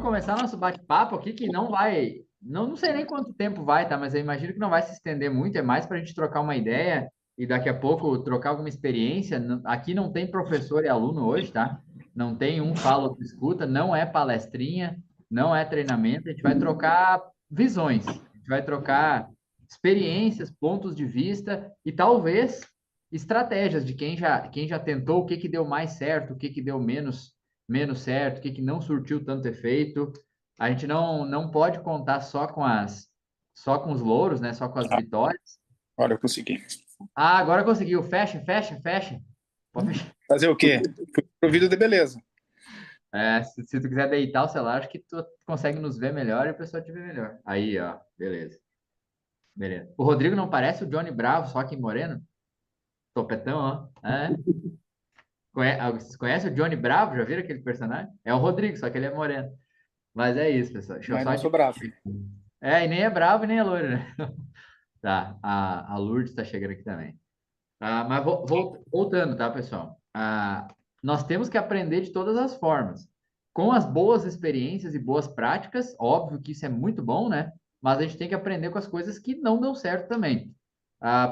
começar nosso bate-papo aqui, que não vai, não sei nem quanto tempo vai, tá? Mas eu imagino que não vai se estender muito, é mais para a gente trocar uma ideia e daqui a pouco trocar alguma experiência. Aqui não tem professor e aluno hoje, tá? Não tem um fala, outro escuta, não é palestrinha, não é treinamento, a gente vai trocar visões, a gente vai trocar experiências, pontos de vista e talvez estratégias de quem já tentou, o que que deu mais certo, o que que deu menos certo, o que que não surtiu tanto efeito. A gente não pode contar só com os louros, né? Só com as Ah, vitórias. olha, eu consegui. Ah, agora conseguiu. Fecha, fecha, fecha. Pode fechar. Fazer o quê? Fui pro vídeo de beleza. Se tu quiser deitar o celular, acho que tu consegue nos ver melhor e a pessoa te vê melhor. Aí, ó, beleza. Beleza. O Rodrigo não parece o Johnny Bravo, só que moreno? Topetão, ó. Vocês conhecem o Johnny Bravo? Já viram aquele personagem? É o Rodrigo, só que ele é moreno. Mas é isso, pessoal. Deixa eu Mas só não sou bravo. e nem é bravo, nem é loiro, né? Tá, a Lourdes está chegando aqui também. Mas voltando, tá, pessoal? Nós temos que aprender de todas as formas. Com as boas experiências e boas práticas, óbvio que isso é muito bom, né? Mas a gente tem que aprender com as coisas que não dão certo também.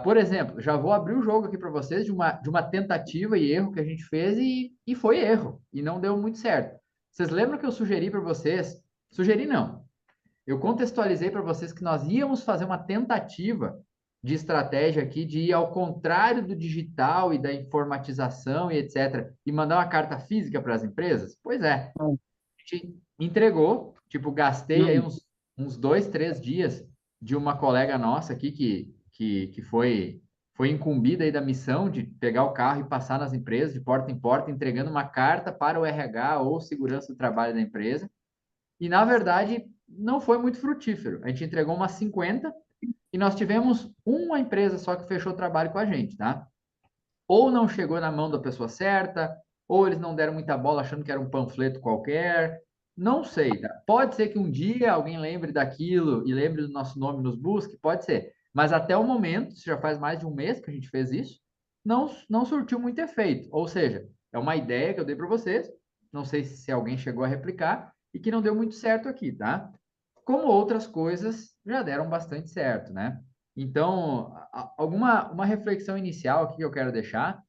Por exemplo, já vou abrir o jogo aqui para vocês de uma tentativa e erro que a gente fez e foi erro, e não deu muito certo. Vocês lembram que eu sugeri para vocês? Sugeri não. Eu contextualizei para vocês que nós íamos fazer uma tentativa de estratégia aqui de ir ao contrário do digital e da informatização e etc. E mandar uma carta física para as empresas? Pois é, Hum, a gente entregou, tipo, gastei aí hum. uns 2, 3 dias de uma colega nossa aqui que foi incumbida aí da missão de pegar o carro e passar nas empresas, de porta em porta, entregando uma carta para o RH ou segurança do trabalho da empresa. E, na verdade, não foi muito frutífero. A gente entregou umas 50 e nós tivemos uma empresa só que fechou o trabalho com a gente, tá? Ou não chegou na mão da pessoa certa, ou eles não deram muita bola achando que era um panfleto qualquer. Não sei, tá? Pode ser que um dia alguém lembre daquilo e lembre do nosso nome, nos busque, pode ser. Mas até o momento, isso já faz mais de um mês que a gente fez isso, não surtiu muito efeito. Ou seja, é uma ideia que eu dei para vocês, não sei se alguém chegou a replicar, e que não deu muito certo aqui, tá? Como outras coisas já deram bastante certo, né? Então, uma reflexão inicial aqui que eu quero deixar,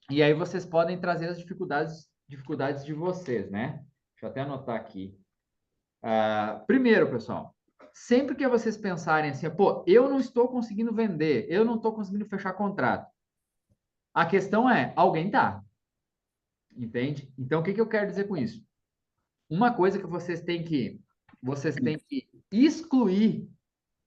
e aí vocês podem trazer as dificuldades de vocês, né? Deixa eu até anotar aqui. Primeiro, pessoal, sempre que vocês pensarem assim, pô, eu não estou conseguindo vender, eu não estou conseguindo fechar contrato. A questão é, alguém tá, entende? Então, o que que eu quero dizer com isso? Uma coisa que vocês têm que excluir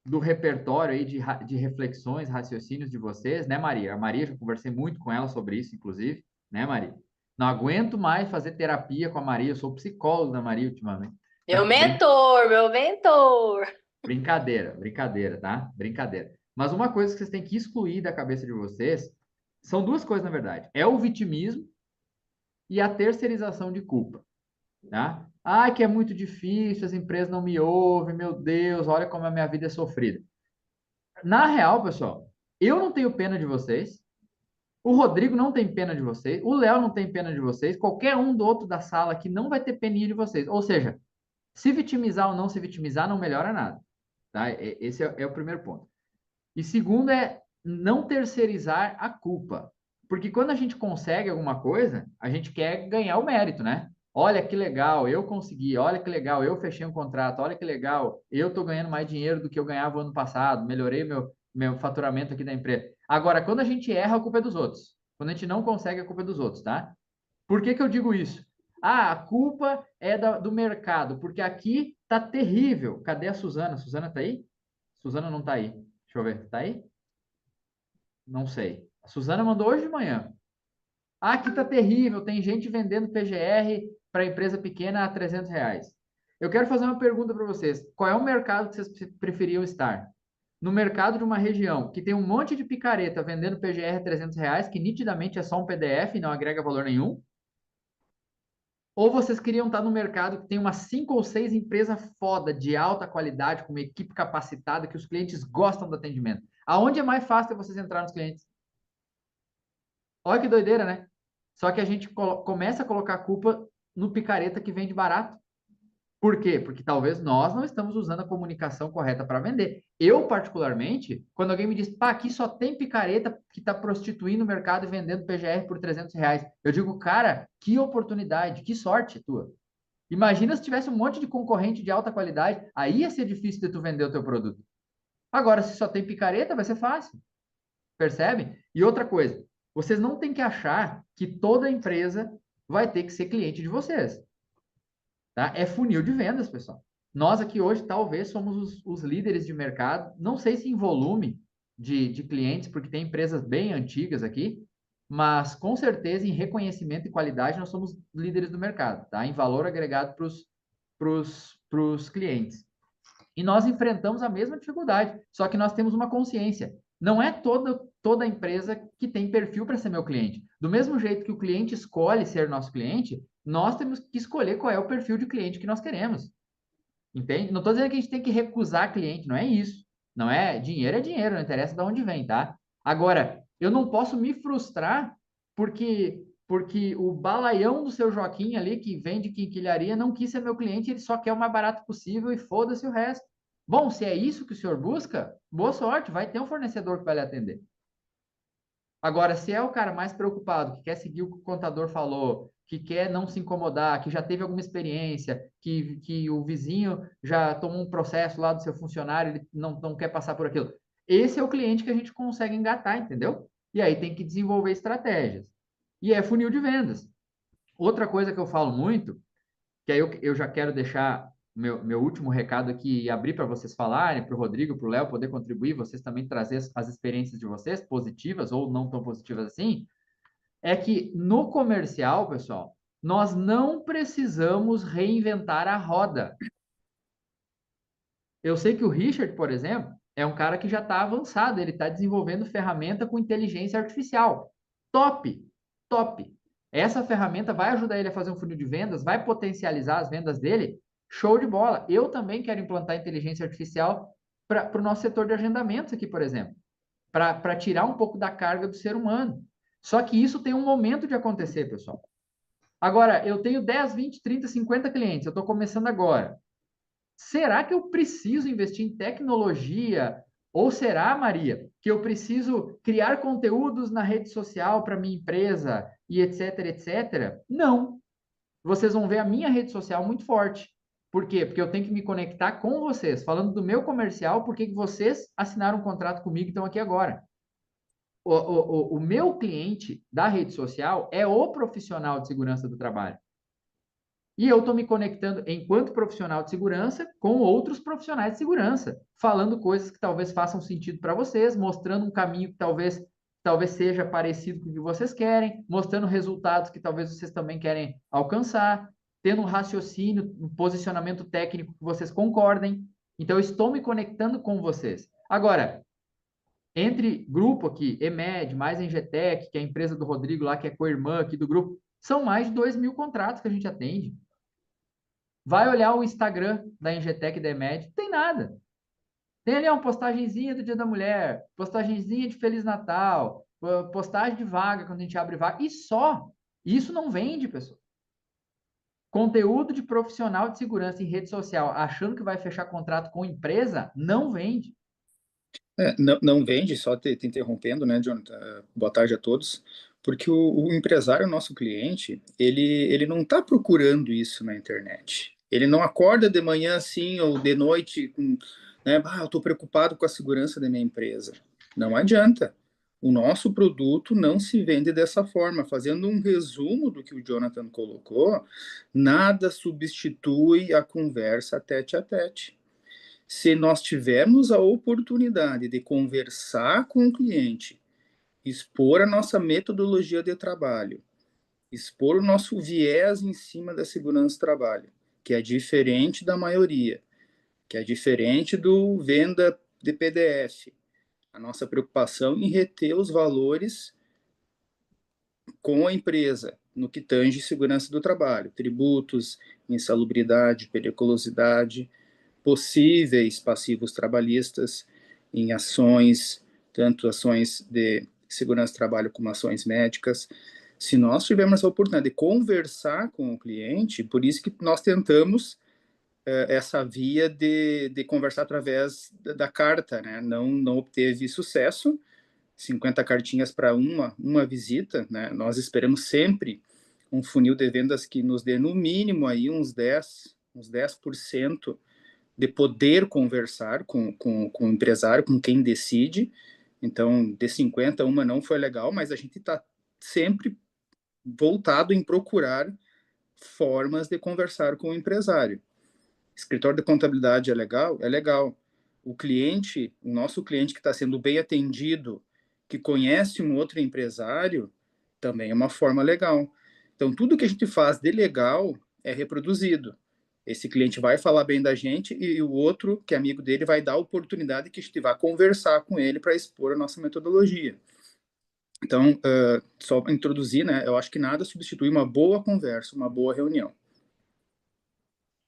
do repertório aí de reflexões, raciocínios de vocês, né, Maria? A Maria, já conversei muito com ela sobre isso, inclusive, né, Maria? Não aguento mais fazer terapia com a Maria, eu sou psicólogo da Maria ultimamente. Meu mentor, meu mentor. Brincadeira, brincadeira, tá? Brincadeira. Mas uma coisa que vocês têm que excluir da cabeça de vocês são duas coisas, na verdade. É o vitimismo e a terceirização de culpa, tá? Ah, que é muito difícil, as empresas não me ouvem, meu Deus, olha como a minha vida é sofrida. Na real, pessoal, eu não tenho pena de vocês, o Rodrigo não tem pena de vocês, o Léo não tem pena de vocês, qualquer um do outro da sala aqui não vai ter peninha de vocês. Ou seja, se vitimizar ou não se vitimizar não melhora nada, tá? Esse é o primeiro ponto. E segundo é não terceirizar a culpa. Porque quando a gente consegue alguma coisa, a gente quer ganhar o mérito, né? Olha que legal, eu consegui, olha que legal, eu fechei um contrato, olha que legal, eu estou ganhando mais dinheiro do que eu ganhava ano passado, melhorei meu faturamento aqui da empresa. Agora, quando a gente erra, a culpa é dos outros. Quando a gente não consegue, a culpa é dos outros, tá? Por que que eu digo isso? A culpa é do mercado, porque aqui tá terrível. Cadê a Suzana? Suzana tá aí? Suzana não tá aí. Deixa eu ver, tá aí? Não sei. A Suzana mandou hoje de manhã. Ah, aqui tá terrível, tem gente vendendo PGR para empresa pequena a R$ 300. Eu quero fazer uma pergunta para vocês. Qual é o mercado que vocês preferiam estar? No mercado de uma região que tem um monte de picareta vendendo PGR a R$ 300, que nitidamente é só um PDF e não agrega valor nenhum? Ou vocês queriam estar no mercado que tem umas 5 ou 6 empresas foda, de alta qualidade, com uma equipe capacitada, que os clientes gostam do atendimento? Aonde é mais fácil vocês entrar nos clientes? Olha que doideira, né? Só que a gente começa a colocar a culpa no picareta que vende barato. Por quê? Porque talvez nós não estamos usando a comunicação correta para vender. Eu, particularmente, quando alguém me diz, pá, aqui só tem picareta que está prostituindo o mercado e vendendo PGR por R$ 300, eu digo, cara, que oportunidade, que sorte tua. Imagina se tivesse um monte de concorrente de alta qualidade, aí ia ser difícil de tu vender o teu produto. Agora, se só tem picareta, vai ser fácil. Percebe? E outra coisa, vocês não têm que achar que toda empresa vai ter que ser cliente de vocês. Tá? É funil de vendas, pessoal. Nós aqui hoje talvez somos os líderes de mercado, não sei se em volume de clientes, porque tem empresas bem antigas aqui, mas com certeza em reconhecimento e qualidade nós somos líderes do mercado, tá? Em valor agregado para os clientes. E nós enfrentamos a mesma dificuldade, só que nós temos uma consciência. Não é toda empresa que tem perfil para ser meu cliente. Do mesmo jeito que o cliente escolhe ser nosso cliente, nós temos que escolher qual é o perfil de cliente que nós queremos. Entende? Não estou dizendo que a gente tem que recusar cliente, não é isso. Não é dinheiro, não interessa de onde vem, tá? Agora, eu não posso me frustrar porque o balaião do seu Joaquim ali, que vende quinquilharia, não quis ser meu cliente, ele só quer o mais barato possível e foda-se o resto. Bom, se é isso que o senhor busca, boa sorte, vai ter um fornecedor que vai lhe atender. Agora, se é o cara mais preocupado, que quer seguir o que o contador falou, que quer não se incomodar, que já teve alguma experiência, que o vizinho já tomou um processo lá do seu funcionário, ele não quer passar por aquilo. Esse é o cliente que a gente consegue engatar, entendeu? E aí tem que desenvolver estratégias. E é funil de vendas. Outra coisa que eu falo muito, que aí eu já quero deixar meu último recado aqui e abrir para vocês falarem, para o Rodrigo, para o Léo poder contribuir, vocês também trazer as experiências de vocês, positivas ou não tão positivas assim, é que no comercial, pessoal, nós não precisamos reinventar a roda. Eu sei que o Richard, por exemplo, é um cara que já está avançado, ele está desenvolvendo ferramenta com inteligência artificial. Top, top. Essa ferramenta vai ajudar ele a fazer um funil de vendas, vai potencializar as vendas dele. Show de bola. Eu também quero implantar inteligência artificial para o nosso setor de agendamentos aqui, por exemplo, para tirar um pouco da carga do ser humano. Só que isso tem um momento de acontecer, pessoal. Agora, eu tenho 10, 20, 30, 50 clientes, eu estou começando agora. Será que eu preciso investir em tecnologia? Ou será, Maria, que eu preciso criar conteúdos na rede social para minha empresa e etc, etc? Não. Vocês vão ver a minha rede social muito forte. Por quê? Porque eu tenho que me conectar com vocês, falando do meu comercial, porque vocês assinaram um contrato comigo e estão aqui agora. O meu cliente da rede social é o profissional de segurança do trabalho. E eu estou me conectando, enquanto profissional de segurança, com outros profissionais de segurança, falando coisas que talvez façam sentido para vocês, mostrando um caminho que talvez seja parecido com o que vocês querem, mostrando resultados que talvez vocês também querem alcançar, tendo um raciocínio, um posicionamento técnico que vocês concordem. Então, eu estou me conectando com vocês. Agora, entre grupo aqui, EMED, mais Engetec, que é a empresa do Rodrigo lá, que é co-irmã aqui do grupo, são mais de 2.000 contratos que a gente atende. Vai olhar o Instagram da Engetec e da EMED, tem nada. Tem ali uma postagenzinha do Dia da Mulher, postagenzinha de Feliz Natal, postagem de vaga quando a gente abre vaga, e só. Isso não vende, pessoal. Conteúdo de profissional de segurança em rede social, achando que vai fechar contrato com empresa, não vende. Não vende, só te interrompendo, né, Jonathan? Boa tarde a todos. Porque o empresário, nosso cliente, ele não está procurando isso na internet. Ele não acorda de manhã assim ou de noite com, né, eu estou preocupado com a segurança da minha empresa. Não adianta. O nosso produto não se vende dessa forma. Fazendo um resumo do que o Jonathan colocou, nada substitui a conversa tete a tete. Se nós tivermos a oportunidade de conversar com o cliente, expor a nossa metodologia de trabalho, expor o nosso viés em cima da segurança do trabalho, que é diferente da maioria, que é diferente do venda de PDF. A nossa preocupação em reter os valores com a empresa no que tange segurança do trabalho, tributos, insalubridade, periculosidade, possíveis passivos trabalhistas em ações, tanto ações de segurança do trabalho como ações médicas. Se nós tivermos a oportunidade de conversar com o cliente, por isso que nós tentamos essa via de conversar através da carta, né? Não obteve sucesso. 50 cartinhas para uma visita, né? Nós esperamos sempre um funil de vendas que nos dê no mínimo aí uns 10% de poder conversar com o empresário, com quem decide. Então, de 50, uma não foi legal, mas a gente está sempre voltado em procurar formas de conversar com o empresário. Escritório de contabilidade é legal? É legal. O cliente, o nosso cliente que está sendo bem atendido, que conhece um outro empresário, também é uma forma legal. Então, tudo que a gente faz de legal é reproduzido. Esse cliente vai falar bem da gente e o outro, que é amigo dele, vai dar a oportunidade que a gente vai conversar com ele para expor a nossa metodologia. Então, só introduzir, né? Eu acho que nada substitui uma boa conversa, uma boa reunião.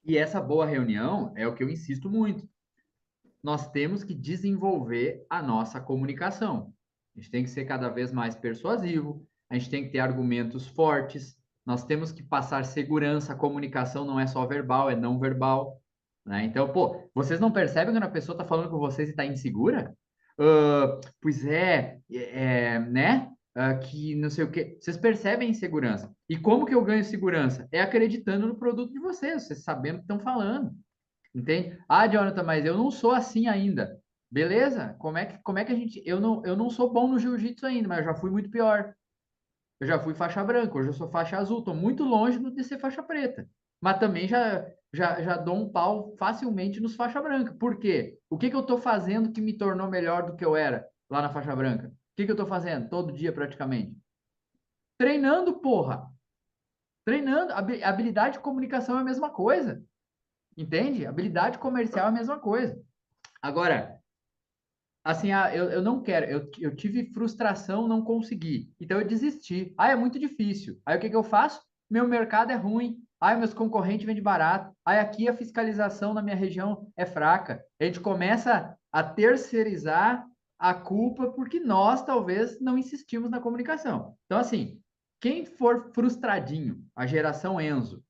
E essa boa reunião é o que eu insisto muito. Nós temos que desenvolver a nossa comunicação. A gente tem que ser cada vez mais persuasivo, a gente tem que ter argumentos fortes, nós temos que passar segurança. A comunicação não é só verbal, é não verbal. Né? Então, pô, vocês não percebem quando a pessoa está falando com vocês e está insegura? Pois né? Que não sei o quê. Vocês percebem insegurança. E como que eu ganho segurança? É acreditando no produto de vocês sabendo o que estão falando. Entende? Ah, Jonathan, mas eu não sou assim ainda. Beleza? Como é que a gente. Eu não sou bom no jiu-jitsu ainda, mas eu já fui muito pior. Eu já fui faixa branca, hoje eu sou faixa azul. Estou muito longe de ser faixa preta. Mas também já dou um pau facilmente nos faixa branca. Por quê? O que eu estou fazendo que me tornou melhor do que eu era lá na faixa branca? O que eu estou fazendo? Todo dia praticamente. Treinando, porra! Treinando. Habilidade de comunicação é a mesma coisa. Entende? Habilidade comercial é a mesma coisa. Agora, assim, eu não quero, eu tive frustração, não consegui. Então eu desisti. Ah, é muito difícil. Aí o que eu faço? Meu mercado é ruim. Ai, meus concorrentes vendem barato. Aí aqui a fiscalização na minha região é fraca. A gente começa a terceirizar a culpa porque nós talvez não insistimos na comunicação. Então, assim, quem for frustradinho, a geração Enzo,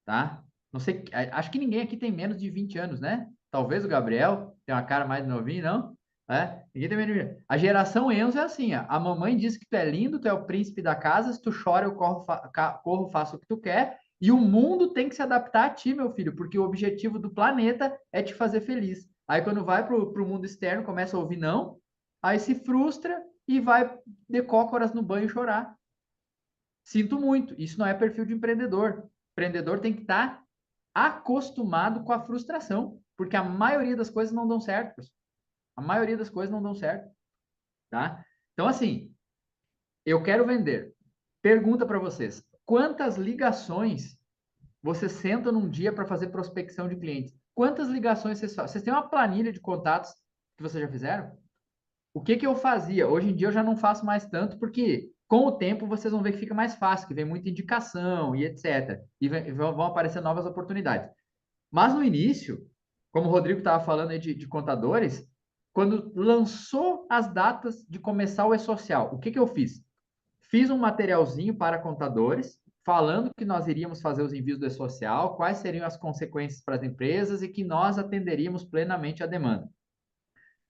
tá? Não sei, acho que ninguém aqui tem menos de 20 anos, né? Talvez o Gabriel tem uma cara mais novinho, não? É? Ninguém tem menos de 20. A geração Enzo é assim, ó. A mamãe diz que tu é lindo, tu é o príncipe da casa, se tu chora, eu corro, faço o que tu quer, e o mundo tem que se adaptar a ti, meu filho, porque o objetivo do planeta é te fazer feliz. Aí quando vai pro mundo externo, começa a ouvir não, aí se frustra e vai de cócoras no banho chorar. Sinto muito, isso não é perfil de empreendedor. O empreendedor tem que estar acostumado com a frustração, porque a maioria das coisas não dão certo, pessoal. A maioria das coisas não dão certo, tá? Então, assim, eu quero vender. Pergunta para vocês: quantas ligações vocês sentam num dia para fazer prospecção de clientes? Quantas ligações vocês fazem? Vocês têm uma planilha de contatos que vocês já fizeram? O que eu fazia? Hoje em dia eu já não faço mais tanto, porque com o tempo vocês vão ver que fica mais fácil, que vem muita indicação e etc. E vão aparecer novas oportunidades. Mas no início, como o Rodrigo estava falando aí de contadores, quando lançou as datas de começar o E-Social, o que eu fiz? Fiz um materialzinho para contadores, falando que nós iríamos fazer os envios do E-Social, quais seriam as consequências para as empresas e que nós atenderíamos plenamente a demanda.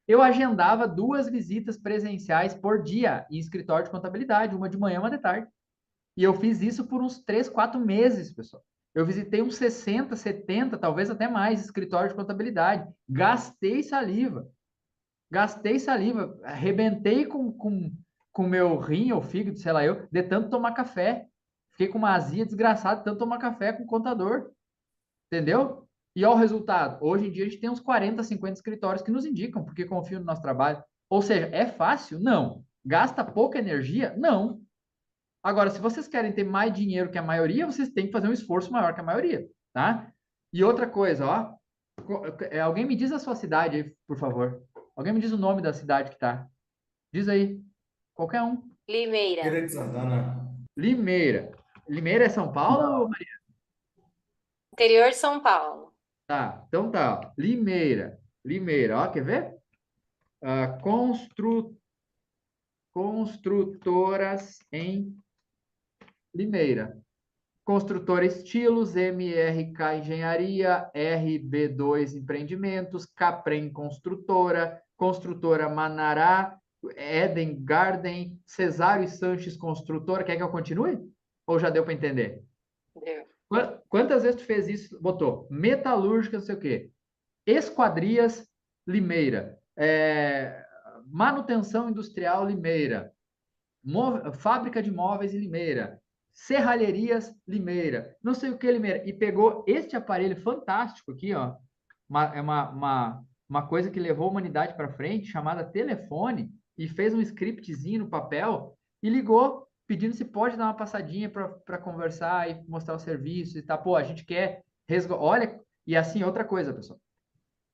Eu agendava 2 visitas presenciais por dia em escritório de contabilidade, uma de manhã e uma de tarde. E eu fiz isso por uns 3, 4 meses, pessoal. Eu visitei uns 60, 70, talvez até mais, escritório de contabilidade. Gastei saliva, arrebentei com meu rim ou fígado, sei lá eu, de tanto tomar café. Fiquei com uma azia desgraçada de tanto tomar café com o contador. Entendeu? E olha o resultado. Hoje em dia a gente tem uns 40, 50 escritórios que nos indicam porque confiam no nosso trabalho. Ou seja, é fácil? Não. Gasta pouca energia? Não. Agora, se vocês querem ter mais dinheiro que a maioria, vocês têm que fazer um esforço maior que a maioria, tá? E outra coisa, ó. Alguém me diz a sua cidade aí, por favor. Alguém me diz o nome da cidade que tá. Diz aí. Qualquer um. Limeira. Feira de Santana. Limeira. Limeira é São Paulo, Maria? Interior de São Paulo. Tá. Então tá. Ó. Limeira. Ó, quer ver? Construtoras em Limeira. Construtora Estilos, MRK Engenharia, RB2 Empreendimentos, Caprem Construtora, Construtora Manará, Eden Garden, Cesário e Sanches Construtora. Quer que eu continue? Ou já deu para entender? Deu. Quantas vezes tu fez isso? Botou metalúrgica, não sei o quê. Esquadrias Limeira. Manutenção Industrial Limeira. Fábrica de Móveis em Limeira. Serralherias Limeira. Não sei o que Limeira. E pegou este aparelho fantástico aqui, ó. Uma coisa que levou a humanidade para frente, chamada telefone, e fez um scriptzinho no papel e ligou pedindo se pode dar uma passadinha para conversar e mostrar o serviço e tal. Pô, a gente quer resgatar. Olha, e assim, outra coisa, pessoal.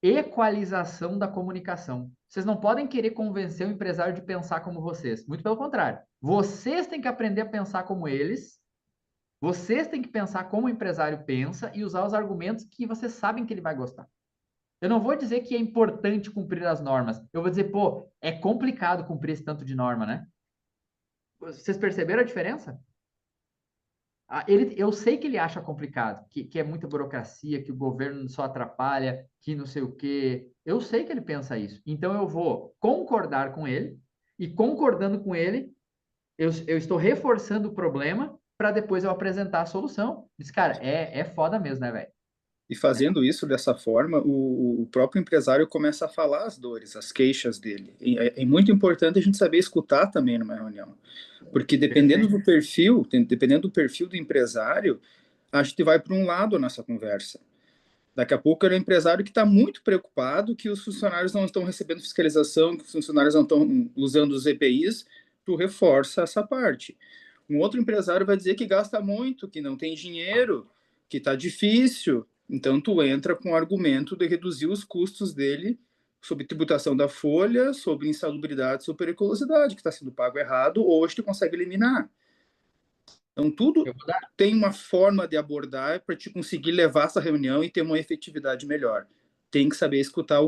Equalização da comunicação. Vocês não podem querer convencer o empresário de pensar como vocês. Muito pelo contrário. Vocês têm que aprender a pensar como eles. Vocês têm que pensar como o empresário pensa e usar os argumentos que vocês sabem que ele vai gostar. Eu não vou dizer que é importante cumprir as normas. Eu vou dizer, pô, é complicado cumprir esse tanto de norma, né? Vocês perceberam a diferença? Eu sei que ele acha complicado, que é muita burocracia, que o governo só atrapalha, que não sei o quê. Eu sei que ele pensa isso. Então eu vou concordar com ele, e concordando com ele, eu estou reforçando o problema para depois eu apresentar a solução. Diz, cara, é foda mesmo, né, velho? E fazendo isso dessa forma, o próprio empresário começa a falar as dores, as queixas dele. E é muito importante a gente saber escutar também numa reunião. Porque dependendo do perfil do empresário, a gente vai para um lado nessa conversa. Daqui a pouco ele é um empresário que está muito preocupado que os funcionários não estão recebendo fiscalização, que os funcionários não estão usando os EPIs, tu reforça essa parte. Um outro empresário vai dizer que gasta muito, que não tem dinheiro, que está difícil. Então tu entra com o argumento de reduzir os custos dele sobre tributação da folha, sobre insalubridade, sobre periculosidade, que está sendo pago errado, hoje tu consegue eliminar. Então tudo tem uma forma de abordar para te conseguir levar essa reunião e ter uma efetividade melhor. Tem que saber escutar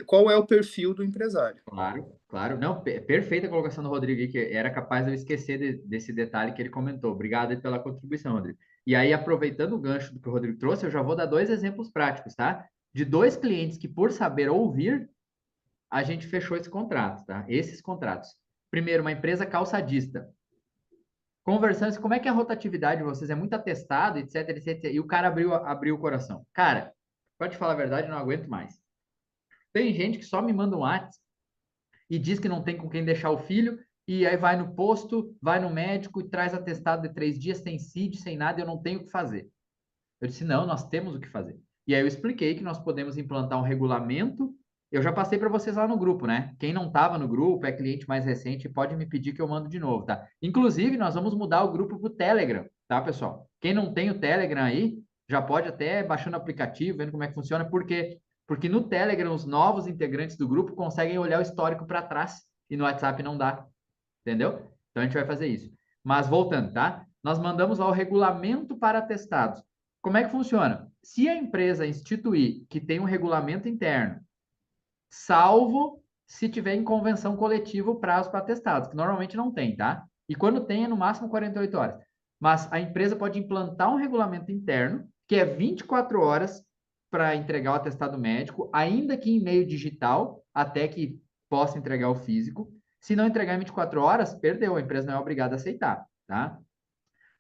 qual é o perfil do empresário. Claro, claro. Não, perfeita a colocação do Rodrigo, que era capaz de eu esquecer desse detalhe que ele comentou. Obrigado aí pela contribuição, Rodrigo. E aí, aproveitando o gancho do que o Rodrigo trouxe, eu já vou dar 2 exemplos práticos, tá? De 2 clientes que, por saber ouvir, a gente fechou esse contrato, tá? Esses contratos. Primeiro, uma empresa calçadista. Conversando, como é que é a rotatividade de vocês? É muito atestado, etc, etc. E o cara abriu o coração. Cara, pode falar a verdade, eu não aguento mais. Tem gente que só me manda um WhatsApp e diz que não tem com quem deixar o filho, e aí vai no posto, vai no médico e traz atestado de 3 dias, sem CID, sem nada, e eu não tenho o que fazer. Eu disse, não, nós temos o que fazer. E aí eu expliquei que nós podemos implantar um regulamento. Eu já passei para vocês lá no grupo, né? Quem não estava no grupo, é cliente mais recente, pode me pedir que eu mando de novo, tá? Inclusive, nós vamos mudar o grupo para o Telegram, tá, pessoal? Quem não tem o Telegram aí, já pode até baixando o aplicativo, vendo como é que funciona, porque no Telegram os novos integrantes do grupo conseguem olhar o histórico para trás e no WhatsApp não dá, entendeu? Então a gente vai fazer isso. Mas voltando, tá? Nós mandamos lá o regulamento para atestados. Como é que funciona? Se a empresa instituir que tem um regulamento interno, salvo se tiver em convenção coletiva o prazo para atestados, que normalmente não tem, tá? E quando tem, é no máximo 48 horas. Mas a empresa pode implantar um regulamento interno, que é 24 horas para entregar o atestado médico, ainda que em meio digital, até que possa entregar o físico. Se não entregar em 24 horas, perdeu, a empresa não é obrigada a aceitar, tá?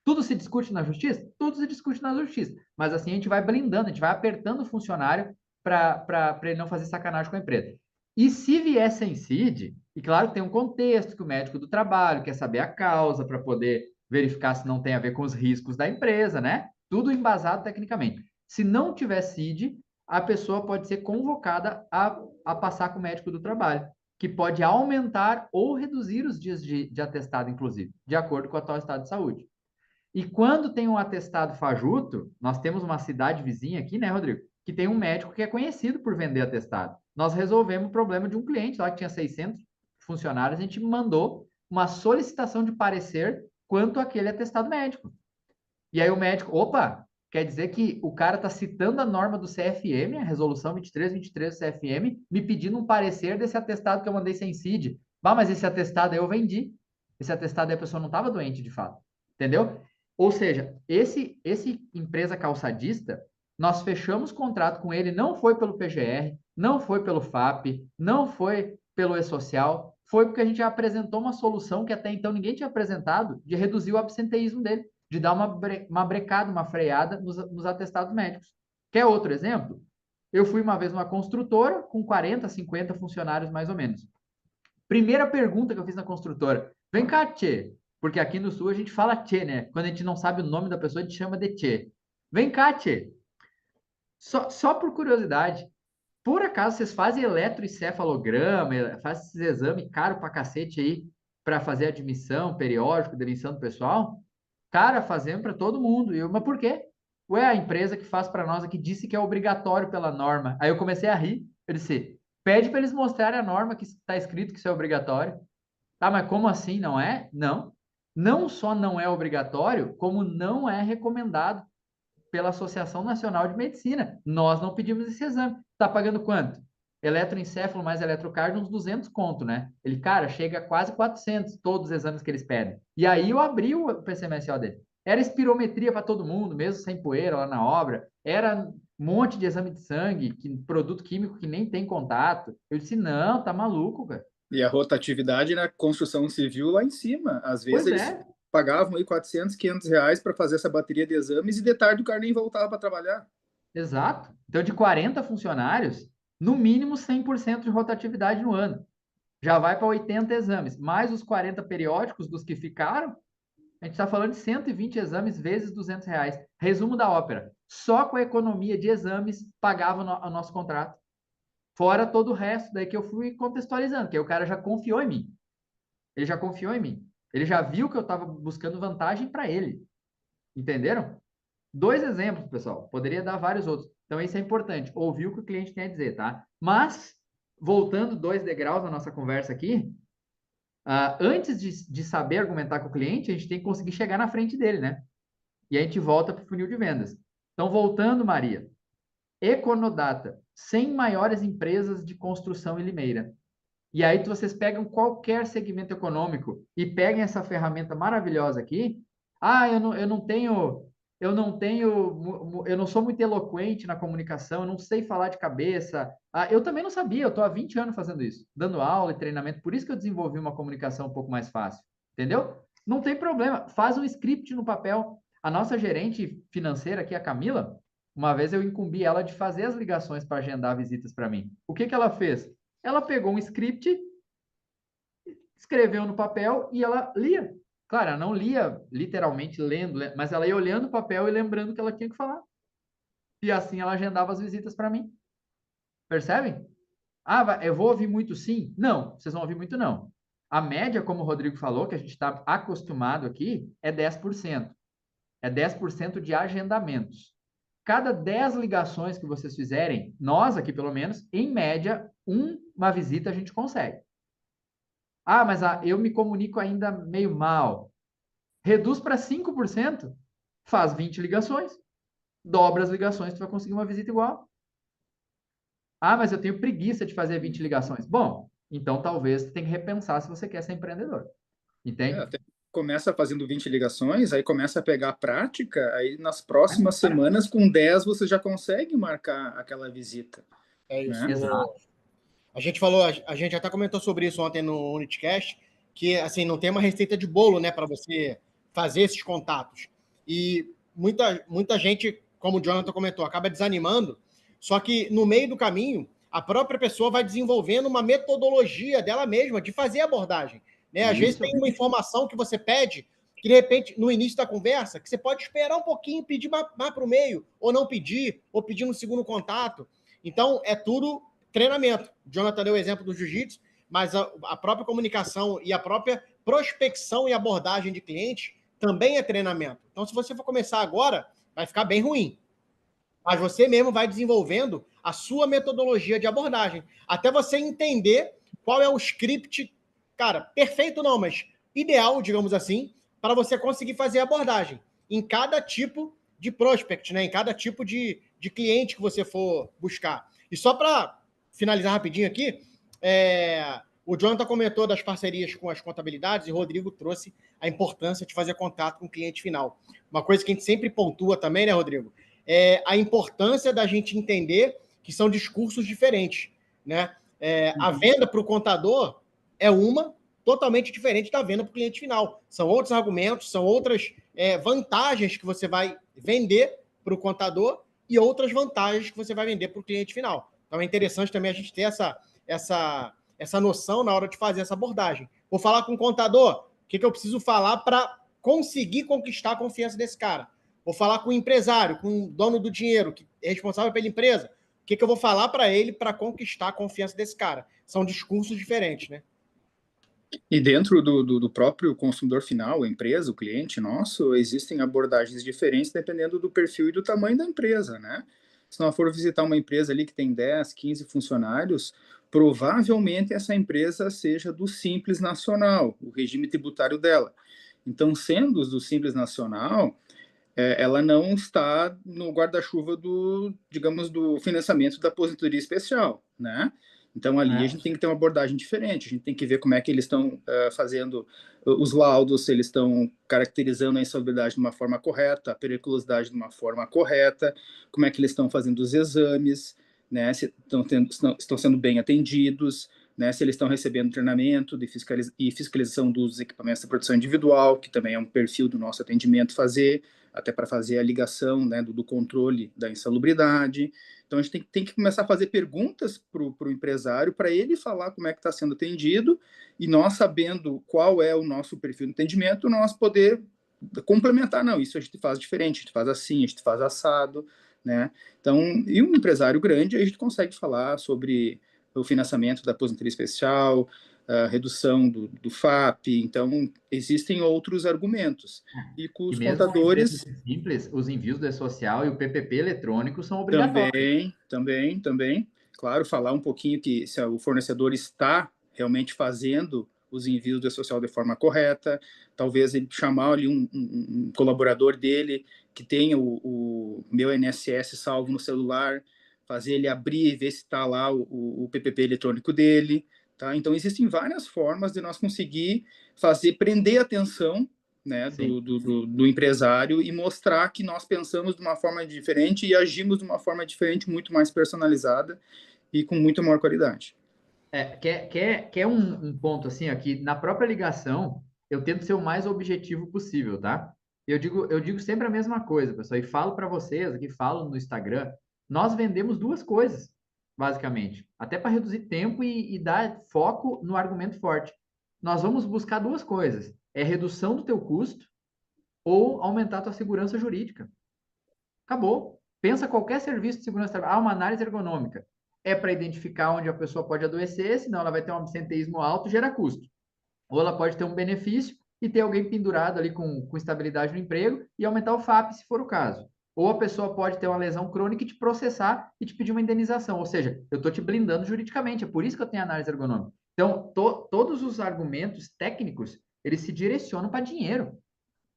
Tudo se discute na justiça? Tudo se discute na justiça. Mas assim a gente vai blindando, a gente vai apertando o funcionário para ele não fazer sacanagem com a empresa. E se vier sem CID, e claro que tem um contexto que o médico do trabalho quer saber a causa para poder verificar se não tem a ver com os riscos da empresa, né? Tudo embasado tecnicamente. Se não tiver CID, a pessoa pode ser convocada a passar com o médico do trabalho, que pode aumentar ou reduzir os dias de atestado, inclusive, de acordo com o atual estado de saúde. E quando tem um atestado fajuto, nós temos uma cidade vizinha aqui, né, Rodrigo? Que tem um médico que é conhecido por vender atestado. Nós resolvemos o problema de um cliente lá que tinha 600 funcionários, a gente mandou uma solicitação de parecer quanto àquele atestado médico. E aí o médico, opa, quer dizer que o cara está citando a norma do CFM, a resolução 2323 do CFM, me pedindo um parecer desse atestado que eu mandei sem CID. Bah, mas esse atestado aí eu vendi. Esse atestado aí a pessoa não estava doente de fato. Entendeu? Ou seja, esse empresa calçadista, nós fechamos contrato com ele, não foi pelo PGR, não foi pelo FAP, não foi pelo E-Social, foi porque a gente apresentou uma solução que até então ninguém tinha apresentado de reduzir o absenteísmo dele, de dar uma brecada, uma freada nos atestados médicos. Quer outro exemplo? Eu fui uma vez numa construtora com 40, 50 funcionários mais ou menos. Primeira pergunta que eu fiz na construtora: vem cá, Tchê, porque aqui no Sul a gente fala Tchê, né? Quando a gente não sabe o nome da pessoa, a gente chama de Tchê. Vem cá, Tchê. Só por curiosidade, por acaso vocês fazem eletroencefalograma, fazem esses exames caro pra cacete aí para fazer admissão, periódico, demissão do pessoal? Cara, fazendo para todo mundo. Mas por quê? Ué, a empresa que faz para nós aqui disse que é obrigatório pela norma. Aí eu comecei a rir. Eu disse, pede para eles mostrarem a norma que está escrito que isso é obrigatório. Tá, mas como assim não é? Não. Não só não é obrigatório, como não é recomendado pela Associação Nacional de Medicina. Nós não pedimos esse exame. Tá pagando quanto? Eletroencefalo mais eletrocardio, uns 200 conto, né? Ele, cara, chega a quase 400, todos os exames que eles pedem. E aí eu abri o PCMSO dele. Era espirometria para todo mundo, mesmo sem poeira lá na obra. Era um monte de exame de sangue, produto químico que nem tem contato. Eu disse, não, tá maluco, cara. E a rotatividade na construção civil lá em cima. Às vezes Pois eles é. pagavam aí 400, 500 reais para fazer essa bateria de exames e de tarde o cara nem voltava para trabalhar. Exato. Então, de 40 funcionários, no mínimo 100% de rotatividade no ano. Já vai para 80 exames, mais os 40 periódicos dos que ficaram, a gente está falando de 120 exames vezes R$ 200. Resumo da ópera. Só com a economia de exames pagava o nosso contrato. Fora todo o resto, daí que eu fui contextualizando, que aí o cara já confiou em mim. Ele já confiou em mim. Ele já viu que eu estava buscando vantagem para ele. Entenderam? 2 exemplos, pessoal. Poderia dar vários outros. Então, isso é importante. Ouvir o que o cliente tem a dizer, tá? Mas, voltando 2 degraus na nossa conversa aqui, antes de saber argumentar com o cliente, a gente tem que conseguir chegar na frente dele, né? E a gente volta para o funil de vendas. Então, voltando, Maria. Econodata, 100 maiores empresas de construção em Limeira. E aí vocês pegam qualquer segmento econômico e peguem essa ferramenta maravilhosa aqui. Ah, eu não sou muito eloquente na comunicação, eu não sei falar de cabeça. Ah, eu também não sabia, eu estou há 20 anos fazendo isso, dando aula e treinamento, por isso que eu desenvolvi uma comunicação um pouco mais fácil, entendeu? Não tem problema, faz um script no papel. A nossa gerente financeira aqui, a Camila, uma vez eu incumbi ela de fazer as ligações para agendar visitas para mim. O que que ela fez? Ela pegou um script, escreveu no papel e ela lia. Claro, ela não lia literalmente lendo, mas ela ia olhando o papel e lembrando o que ela tinha que falar. E assim ela agendava as visitas para mim. Percebem? Ah, eu vou ouvir muito sim? Não, vocês vão ouvir muito não. A média, como o Rodrigo falou, que a gente está acostumado aqui, é 10%. É 10% de agendamentos. Cada 10 ligações que vocês fizerem, nós aqui pelo menos, em média, uma visita a gente consegue. Ah, mas eu me comunico ainda meio mal. Reduz para 5%, faz 20 ligações, dobra as ligações, tu vai conseguir uma visita igual. Ah, mas eu tenho preguiça de fazer 20 ligações. Bom, então talvez tu tenha que repensar se você quer ser empreendedor. Entende? Até começa fazendo 20 ligações, aí começa a pegar a prática, aí nas próximas semanas, com 10, você já consegue marcar aquela visita. É isso. Né? Exato. A gente falou, a gente até comentou sobre isso ontem no Unitcast, que assim, não tem uma receita de bolo, né, para você fazer esses contatos. E muita gente, como o Jonathan comentou, acaba desanimando, só que no meio do caminho, a própria pessoa vai desenvolvendo uma metodologia dela mesma de fazer a abordagem. Né? Às vezes tem uma informação que você pede, que de repente, no início da conversa, que você pode esperar um pouquinho, pedir mais para o meio, ou não pedir, ou pedir no segundo contato. Então, é tudo treinamento. O Jonathan deu o exemplo do jiu-jitsu, mas a própria comunicação e a própria prospecção e abordagem de clientes também é treinamento. Então, se você for começar agora, vai ficar bem ruim. Mas você mesmo vai desenvolvendo a sua metodologia de abordagem, até você entender qual é o script, cara, perfeito não, mas ideal, digamos assim, para você conseguir fazer a abordagem em cada tipo de prospect, né? Em cada tipo de cliente que você for buscar. E só para finalizar rapidinho aqui, O Jonathan comentou das parcerias com as contabilidades e o Rodrigo trouxe a importância de fazer contato com o cliente final. Uma coisa que a gente sempre pontua também, né, Rodrigo? É a importância da gente entender que são discursos diferentes, né? A venda para o contador é uma totalmente diferente da venda para o cliente final. São outros argumentos, são outras vantagens que você vai vender para o contador e outras vantagens que você vai vender para o cliente final. Então é interessante também a gente ter essa noção na hora de fazer essa abordagem. Vou falar com o contador, o que eu preciso falar para conseguir conquistar a confiança desse cara? Vou falar com o empresário, com o dono do dinheiro, que é responsável pela empresa. O que eu vou falar para ele para conquistar a confiança desse cara? São discursos diferentes, né? E dentro do próprio consumidor final, a empresa, o cliente nosso, existem abordagens diferentes dependendo do perfil e do tamanho da empresa, né? Se nós for visitar uma empresa ali que tem 10, 15 funcionários, provavelmente essa empresa seja do Simples Nacional, o regime tributário dela. Então, sendo do Simples Nacional, ela não está no guarda-chuva digamos, do financiamento da aposentadoria especial, né? Então, ali a gente tem que ter uma abordagem diferente, a gente tem que ver como é que eles estão fazendo os laudos, se eles estão caracterizando a insalubridade de uma forma correta, a periculosidade de uma forma correta, como é que eles estão fazendo os exames, né? Se estão sendo bem atendidos, né? Se eles estão recebendo treinamento e fiscalização dos equipamentos de proteção individual, que também é um perfil do nosso atendimento fazer, até para fazer a ligação, né, do controle da insalubridade. Então, a gente tem que começar a fazer perguntas para o empresário, para ele falar como é que está sendo atendido, e nós, sabendo qual é o nosso perfil de atendimento, nós poder complementar. Não, isso a gente faz diferente, a gente faz assim, a gente faz assado, né? Então, e um empresário grande, a gente consegue falar sobre o financiamento da aposentadoria especial, a redução do FAP. Então, existem outros argumentos. E com os contadores... Simples, os envios do E-Social e o PPP eletrônico são obrigatórios. Também. Claro, falar um pouquinho que se o fornecedor está realmente fazendo os envios do E-Social de forma correta, talvez ele chamar ali um colaborador dele que tenha o meu INSS salvo no celular, fazer ele abrir e ver se está lá o PPP eletrônico dele, tá? Então, existem várias formas de nós conseguir prender a atenção, né, do empresário e mostrar que nós pensamos de uma forma diferente e agimos de uma forma diferente, muito mais personalizada e com muito maior qualidade. Quer um ponto assim, aqui na própria ligação, eu tento ser o mais objetivo possível, tá? Eu digo sempre a mesma coisa, pessoal, e falo para vocês, aqui falo no Instagram, nós vendemos duas coisas, basicamente, até para reduzir tempo e dar foco no argumento forte. Nós vamos buscar duas coisas, é redução do teu custo ou aumentar a tua segurança jurídica. Acabou. Pensa qualquer serviço de segurança trabalhista. Uma análise ergonômica. É para identificar onde a pessoa pode adoecer, senão ela vai ter um absenteísmo alto e gera custo. Ou ela pode ter um benefício e ter alguém pendurado ali com estabilidade no emprego e aumentar o FAP, se for o caso. Ou a pessoa pode ter uma lesão crônica e te processar e te pedir uma indenização. Ou seja, eu estou te blindando juridicamente. É por isso que eu tenho análise ergonômica. Então, todos os argumentos técnicos, eles se direcionam para dinheiro.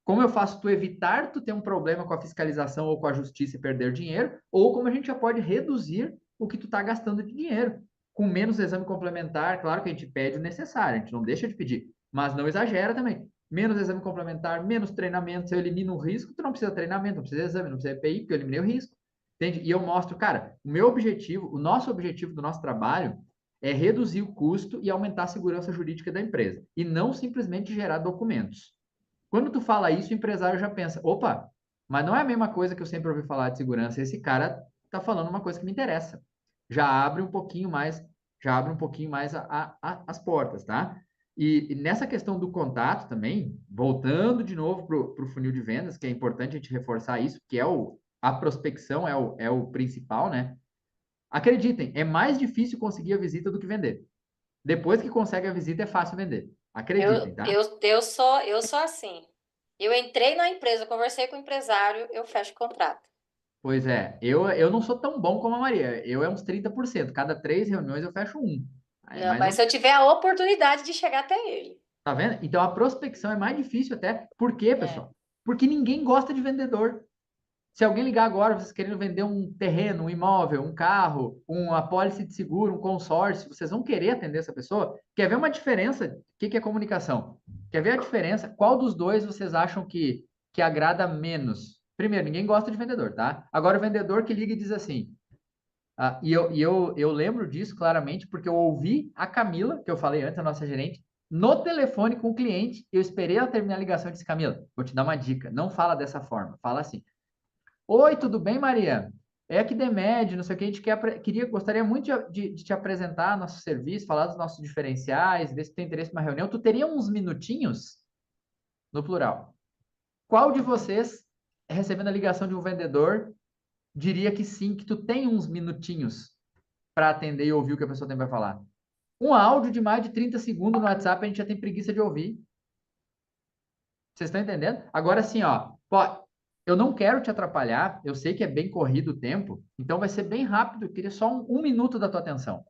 Como eu faço tu evitar tu ter um problema com a fiscalização ou com a justiça e perder dinheiro, ou como a gente já pode reduzir o que tu está gastando de dinheiro. Com menos exame complementar, claro que a gente pede o necessário, a gente não deixa de pedir, mas não exagera também. Menos exame complementar, menos treinamento, se eu elimino o risco, tu não precisa de treinamento, não precisa de exame, não precisa de EPI, porque eu eliminei o risco. Entende? E eu mostro, cara, o meu objetivo, o nosso objetivo do nosso trabalho é reduzir o custo e aumentar a segurança jurídica da empresa, e não simplesmente gerar documentos. Quando tu fala isso, o empresário já pensa, opa, mas não é a mesma coisa que eu sempre ouvi falar de segurança. Esse cara tá falando uma coisa que me interessa. Já abre um pouquinho mais, as portas, tá? E nessa questão do contato também, voltando de novo para o funil de vendas, que é importante a gente reforçar isso, que a prospecção é o principal, né? Acreditem, é mais difícil conseguir a visita do que vender. Depois que consegue a visita, é fácil vender. Acreditem, tá? Eu sou assim. Eu entrei na empresa, conversei com o empresário, eu fecho o contrato. Pois é, eu não sou tão bom como a Maria. Eu é uns 30%. Cada 3 reuniões eu fecho um. Não, mas se eu tiver a oportunidade de chegar até ele. Tá vendo? Então a prospecção é mais difícil até. Por quê, pessoal? Porque ninguém gosta de vendedor. Se alguém ligar agora, vocês querendo vender um terreno, um imóvel, um carro, uma apólice de seguro, um consórcio, vocês vão querer atender essa pessoa? Quer ver uma diferença? O que é comunicação? Quer ver a diferença? Qual dos dois vocês acham que agrada menos? Primeiro, ninguém gosta de vendedor, tá? Agora, o vendedor que liga e diz assim, eu lembro disso claramente, porque eu ouvi a Camila, que eu falei antes, a nossa gerente, no telefone com o cliente, eu esperei ela terminar a ligação e disse, Camila, vou te dar uma dica, não fala dessa forma, fala assim, oi, tudo bem, Maria? É aqui Demed, não sei o que, a gente gostaria muito de te apresentar nosso serviço, falar dos nossos diferenciais, ver se tem interesse numa reunião. Tu teria uns minutinhos? No plural. Qual de vocês, recebendo a ligação de um vendedor, diria que sim, que tu tem uns minutinhos para atender e ouvir o que a pessoa tem para falar? Um áudio de mais de 30 segundos no WhatsApp, a gente já tem preguiça de ouvir. Vocês estão entendendo? Agora sim, ó, eu não quero te atrapalhar, eu sei que é bem corrido o tempo, então vai ser bem rápido, eu queria só um minuto da tua atenção.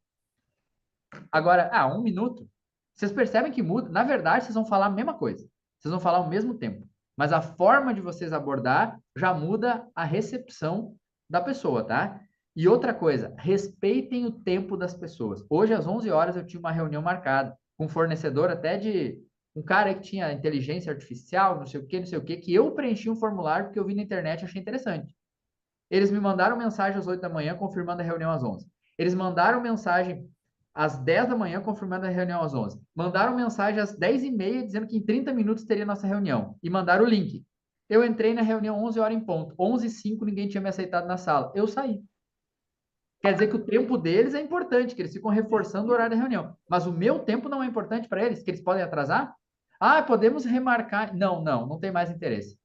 Agora, 1 minuto, vocês percebem que muda? Na verdade, vocês vão falar a mesma coisa, vocês vão falar ao mesmo tempo, mas a forma de vocês abordar já muda a recepção da pessoa, tá? E outra coisa, respeitem o tempo das pessoas. Hoje, às 11 horas, eu tinha uma reunião marcada com um fornecedor até de um cara que tinha inteligência artificial, não sei o que, que eu preenchi um formulário porque eu vi na internet e achei interessante. Eles me mandaram mensagem às 8 da manhã confirmando a reunião às 11. Eles mandaram mensagem às 10 da manhã confirmando a reunião às 11. Mandaram mensagem às 10h30 dizendo que em 30 minutos teria nossa reunião. E mandaram o link. Eu entrei na reunião 11 horas em ponto. 11h05 ninguém tinha me aceitado na sala. Eu saí. Quer dizer que o tempo deles é importante, que eles ficam reforçando o horário da reunião. Mas o meu tempo não é importante para eles, que eles podem atrasar? Podemos remarcar. Não tem mais interesse.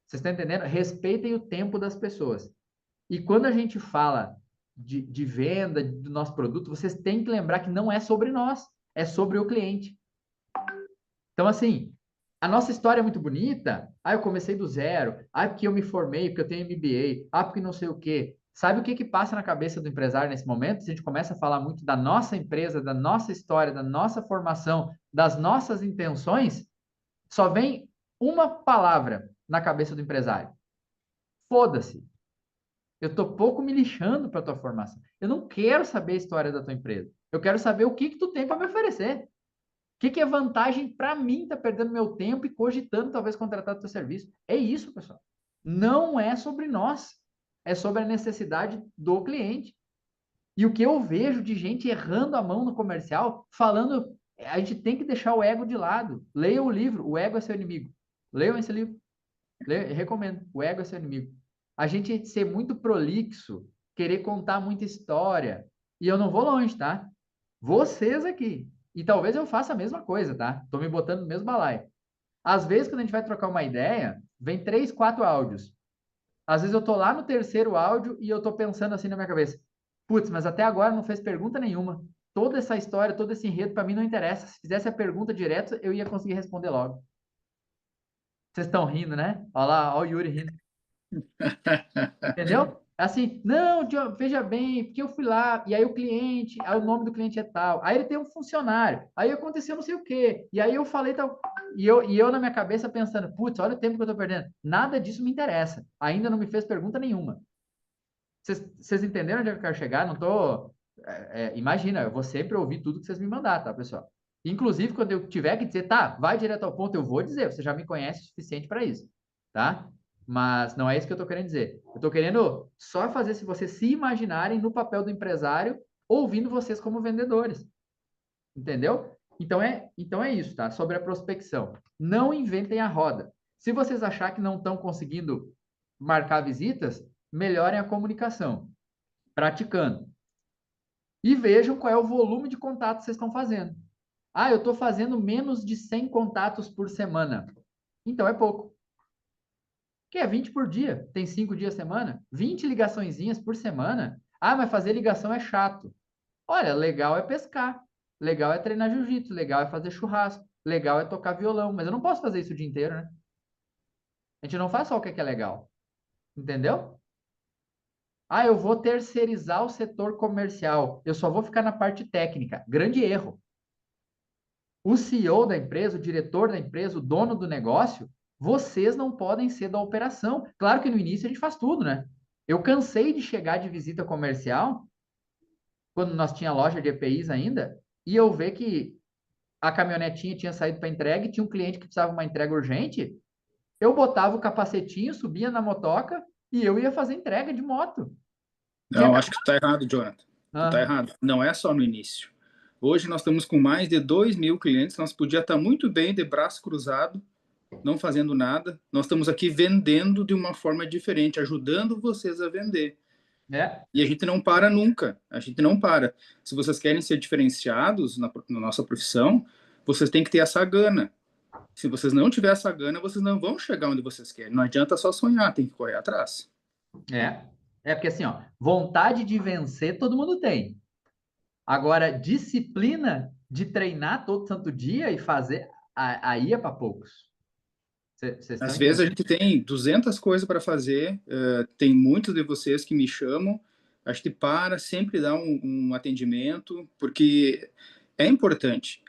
Vocês estão entendendo? Respeitem o tempo das pessoas. E quando a gente fala de venda do nosso produto, vocês têm que lembrar que não é sobre nós, é sobre o cliente. Então, assim, a nossa história é muito bonita. Eu comecei do zero. Porque eu me formei, porque eu tenho MBA. Porque não sei o quê. Sabe o que passa na cabeça do empresário nesse momento? Se a gente começa a falar muito da nossa empresa, da nossa história, da nossa formação, das nossas intenções, só vem uma palavra na cabeça do empresário. Foda-se. Eu tô pouco me lixando para tua formação. Eu não quero saber a história da tua empresa. Eu quero saber o que tu tem para me oferecer. O que é vantagem para mim estar perdendo meu tempo e cogitando talvez contratar o teu serviço? É isso, pessoal. Não é sobre nós. É sobre a necessidade do cliente. E o que eu vejo de gente errando a mão no comercial, falando, a gente tem que deixar o ego de lado. Leia o livro, O Ego é Seu Inimigo. Leiam esse livro. Recomendo. O Ego é Seu Inimigo. A gente ser muito prolixo, querer contar muita história. E eu não vou longe, tá? Vocês aqui. E talvez eu faça a mesma coisa, tá? Tô me botando no mesmo balaio. Às vezes, quando a gente vai trocar uma ideia, vem 3, 4 áudios. Às vezes eu tô lá no terceiro áudio e eu tô pensando assim na minha cabeça. Putz, mas até agora não fez pergunta nenhuma. Toda essa história, todo esse enredo, para mim não interessa. Se fizesse a pergunta direto, eu ia conseguir responder logo. Vocês estão rindo, né? Olha lá, olha o Yuri rindo. Entendeu? Assim, não, veja bem, porque eu fui lá, e aí o cliente, aí o nome do cliente é tal, aí ele tem um funcionário, aí aconteceu não sei o quê, e aí eu falei tal, e eu na minha cabeça pensando, putz, olha o tempo que eu tô perdendo, nada disso me interessa, ainda não me fez pergunta nenhuma. Vocês entenderam onde eu quero chegar? Não tô, imagina, eu vou sempre ouvir tudo que vocês me mandar, tá, pessoal? Inclusive, quando eu tiver que dizer, tá, vai direto ao ponto, eu vou dizer, você já me conhece o suficiente para isso, tá? Mas não é isso que eu estou querendo dizer. Eu estou querendo só fazer se vocês se imaginarem no papel do empresário, ouvindo vocês como vendedores. Entendeu? Então é isso, tá? Sobre a prospecção. Não inventem a roda. Se vocês acharem que não estão conseguindo marcar visitas, melhorem a comunicação, praticando. E vejam qual é o volume de contatos que vocês estão fazendo. Eu estou fazendo menos de 100 contatos por semana. Então é pouco. Que é 20 por dia, tem 5 dias a semana, 20 ligaçõezinhas por semana. Mas fazer ligação é chato. Olha, legal é pescar, legal é treinar jiu-jitsu, legal é fazer churrasco, legal é tocar violão, mas eu não posso fazer isso o dia inteiro, né? A gente não faz só o que é legal, entendeu? Eu vou terceirizar o setor comercial, eu só vou ficar na parte técnica. Grande erro. O CEO da empresa, o diretor da empresa, o dono do negócio, vocês não podem ser da operação. Claro que no início a gente faz tudo, né? Eu cansei de chegar de visita comercial, quando nós tinha loja de EPIs ainda, e eu ver que a caminhonetinha tinha saído para entrega e tinha um cliente que precisava de uma entrega urgente, eu botava o capacetinho, subia na motoca e eu ia fazer entrega de moto. Não, acho que tu tá errado, Jonathan. Tu tá Ah, errado. Não é só no início. Hoje nós estamos com mais de 2.000 clientes, nós podíamos estar muito bem de braço cruzado, não fazendo nada. Nós estamos aqui vendendo de uma forma diferente, ajudando vocês a vender. é, E a gente não para nunca, a gente não para. Se vocês querem ser diferenciados na nossa profissão, vocês têm que ter essa gana. Se vocês não tiverem essa gana, vocês não vão chegar onde vocês querem. Não adianta só sonhar, tem que correr atrás. é. É porque assim, ó, vontade de vencer todo mundo tem. Agora, disciplina de treinar todo santo dia e fazer, aí é para poucos. Vocês estão Às vezes a entendendo? gente tem 200 coisas para fazer, tem muitos de vocês que me chamam, a gente para, sempre dá um atendimento, porque é importante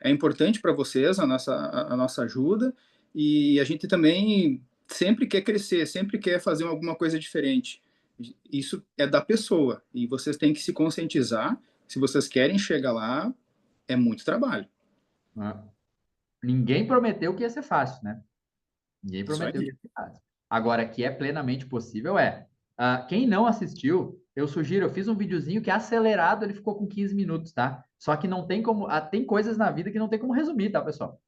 para vocês a nossa ajuda, e a gente também sempre quer crescer, sempre quer fazer alguma coisa diferente. Isso é da pessoa, e vocês têm que se conscientizar, se vocês querem chegar lá, é muito trabalho. Ah. Ninguém prometeu que ia ser fácil, né? Ninguém Isso prometeu que aí. ia ser fácil. Agora, que é plenamente possível, é. Quem não assistiu, eu sugiro, eu fiz um videozinho que é acelerado, ele ficou com 15 minutos, tá? Só que não tem como. Tem coisas na vida que não tem como resumir, tá, pessoal?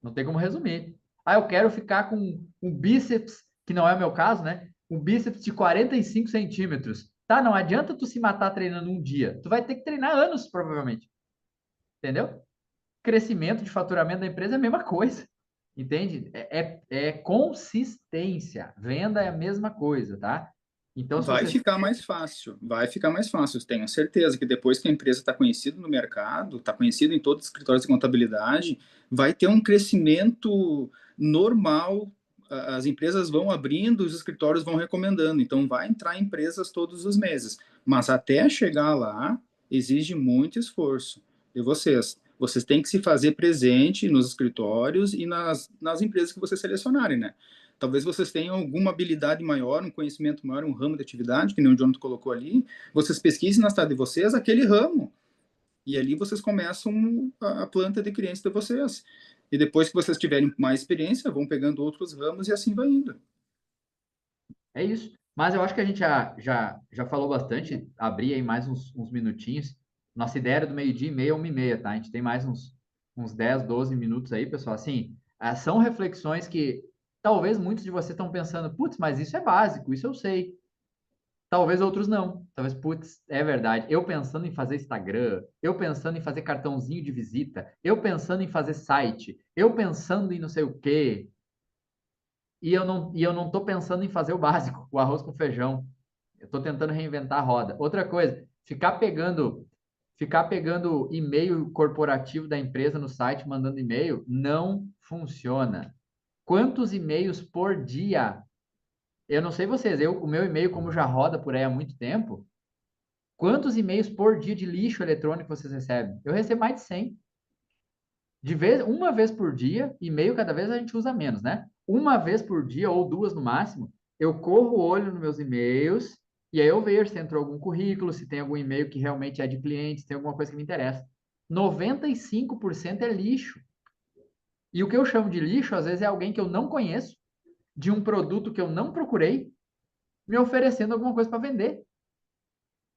Não tem como resumir. Eu quero ficar com um bíceps, que não é o meu caso, né? Um bíceps de 45 centímetros. Tá, não adianta tu se matar treinando um dia. Tu vai ter que treinar anos, provavelmente. Entendeu? Crescimento de faturamento da empresa é a mesma coisa. Entende? É consistência. Venda é a mesma coisa, tá? Então, se Vai você. ficar mais fácil, vai ficar mais fácil. Tenho certeza que depois que a empresa está conhecida no mercado, está conhecida em todos os escritórios de contabilidade, vai ter um crescimento normal. As empresas vão abrindo, os escritórios vão recomendando. Então, vai entrar empresas todos os meses. Mas até chegar lá, exige muito esforço de vocês. Vocês têm que se fazer presente nos escritórios e nas empresas que vocês selecionarem, né? Talvez vocês tenham alguma habilidade maior, um conhecimento maior, um ramo de atividade, que nem o Jonathan colocou ali. Vocês pesquisem na cidade de vocês aquele ramo. E ali vocês começam a planta de clientes de vocês. E depois que vocês tiverem mais experiência, vão pegando outros ramos e assim vai indo. É isso. Mas eu acho que a gente já falou bastante. Abri aí mais uns minutinhos. Nossa ideia era do meio-dia e meia a 1h30, tá? A gente tem mais uns 10, 12 minutos aí, pessoal. Assim, são reflexões que talvez muitos de vocês estão pensando, putz, mas isso é básico, isso eu sei. Talvez outros não. Talvez, putz, é verdade. Eu pensando em fazer Instagram, eu pensando em fazer cartãozinho de visita, eu pensando em fazer site, eu pensando em não sei o quê. E eu não estou pensando em fazer o básico, o arroz com feijão. Eu estou tentando reinventar a roda. Outra coisa, ficar pegando e-mail corporativo da empresa no site, mandando e-mail, não funciona. Quantos e-mails por dia? Eu não sei vocês, o meu e-mail, como já roda por aí há muito tempo, quantos e-mails por dia de lixo eletrônico vocês recebem? Eu recebo mais de 100. Uma vez por dia, e-mail cada vez a gente usa menos, né? Uma vez por dia, ou duas no máximo, eu corro o olho nos meus e-mails e aí eu vejo se entrou algum currículo, se tem algum e-mail que realmente é de cliente, se tem alguma coisa que me interessa. 95% é lixo. E o que eu chamo de lixo, às vezes, é alguém que eu não conheço, de um produto que eu não procurei, me oferecendo alguma coisa para vender.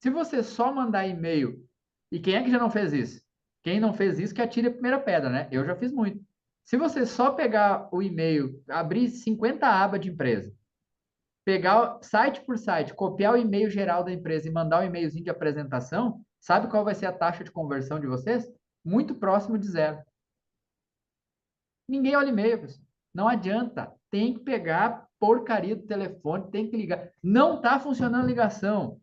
Se você só mandar e-mail, e quem é que já não fez isso? Quem não fez isso que atire a primeira pedra, né? Eu já fiz muito. Se você só pegar o e-mail, abrir 50 abas de empresa, pegar site por site, copiar o e-mail geral da empresa e mandar um e-mailzinho de apresentação, sabe qual vai ser a taxa de conversão de vocês? Muito próximo de zero. Ninguém olha e-mail, pessoal. Não adianta. Tem que pegar a porcaria do telefone, tem que ligar. Não está funcionando a ligação.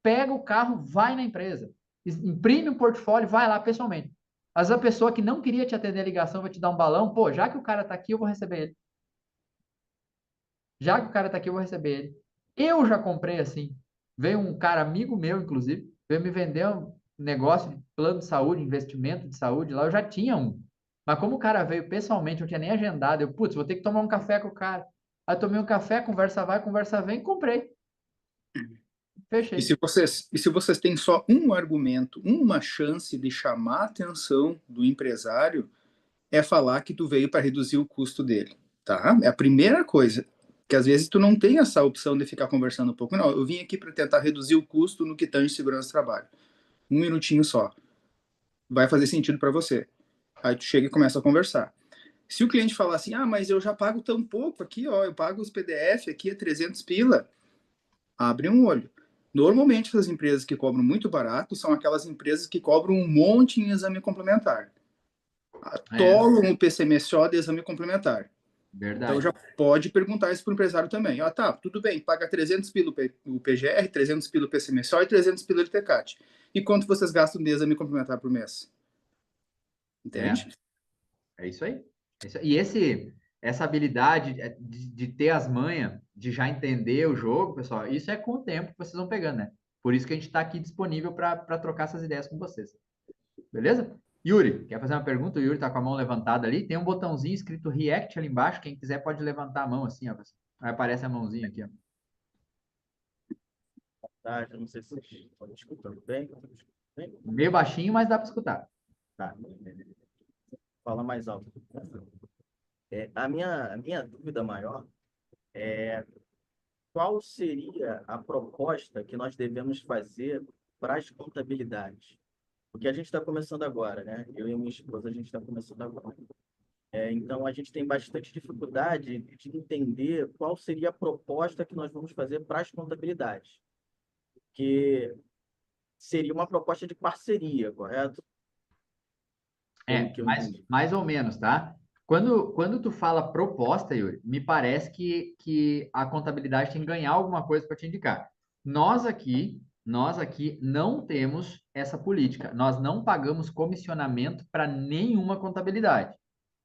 Pega o carro, vai na empresa. Imprime um portfólio, vai lá pessoalmente. Às vezes a pessoa que não queria te atender a ligação vai te dar um balão. Pô, já que o cara está aqui, eu vou receber ele. Já que o cara está aqui, eu vou receber ele. Eu já comprei assim. Veio um cara, amigo meu, inclusive, veio me vender um negócio de plano de saúde, investimento de saúde lá. Eu já tinha um. Mas como o cara veio pessoalmente, não tinha nem agendado, eu, putz, vou ter que tomar um café com o cara. Aí tomei um café, conversa vai, conversa vem, comprei. E Fechei. se vocês têm só um argumento, uma chance de chamar a atenção do empresário, é falar que tu veio para reduzir o custo dele, tá? É a primeira coisa, que às vezes tu não tem essa opção de ficar conversando um pouco. Não, eu vim aqui para tentar reduzir o custo no que tange segurança do trabalho. Um minutinho só. Vai fazer sentido para você. Aí tu chega e começa a conversar. Se o cliente falar assim, ah, mas eu já pago tão pouco aqui, ó, eu pago os PDF aqui a 300 pila, abre um olho. Normalmente, as empresas que cobram muito barato são aquelas empresas que cobram um monte em exame complementar. Atolam o PCMSO de exame complementar. Então, Verdade. já pode perguntar isso para o empresário também. Ah, tá, tudo bem, paga 300 pila o PGR, 300 pila o PCMSO e 300 pila o TCAT. E quanto vocês gastam de exame complementar por mês? Entende? É isso aí. É isso aí. E essa habilidade de ter as manhas, de já entender o jogo, pessoal, isso é com o tempo que vocês vão pegando, né? Por isso que a gente está aqui disponível para trocar essas ideias com vocês. Beleza? Yuri, quer fazer uma pergunta? O Yuri está com a mão levantada ali. Tem um botãozinho escrito React ali embaixo. Quem quiser pode levantar a mão assim, ó. Aí aparece a mãozinha aqui, ó. Tá, eu não sei se vocês estão me escutando bem. Meio baixinho, mas dá para escutar. Tá. Fala mais alto. A minha dúvida maior é qual seria a proposta que nós devemos fazer para as contabilidades? Porque a gente está começando agora, né? Eu e minha esposa, a gente está começando agora. Então, a gente tem bastante dificuldade de entender qual seria a proposta que nós vamos fazer para as contabilidades. Que seria uma proposta de parceria, correto? Pelo que eu entendi. Mais ou menos, tá? Quando tu fala proposta, Yuri, me parece que a contabilidade tem que ganhar alguma coisa para te indicar. Nós aqui não temos essa política. Nós não pagamos comissionamento para nenhuma contabilidade.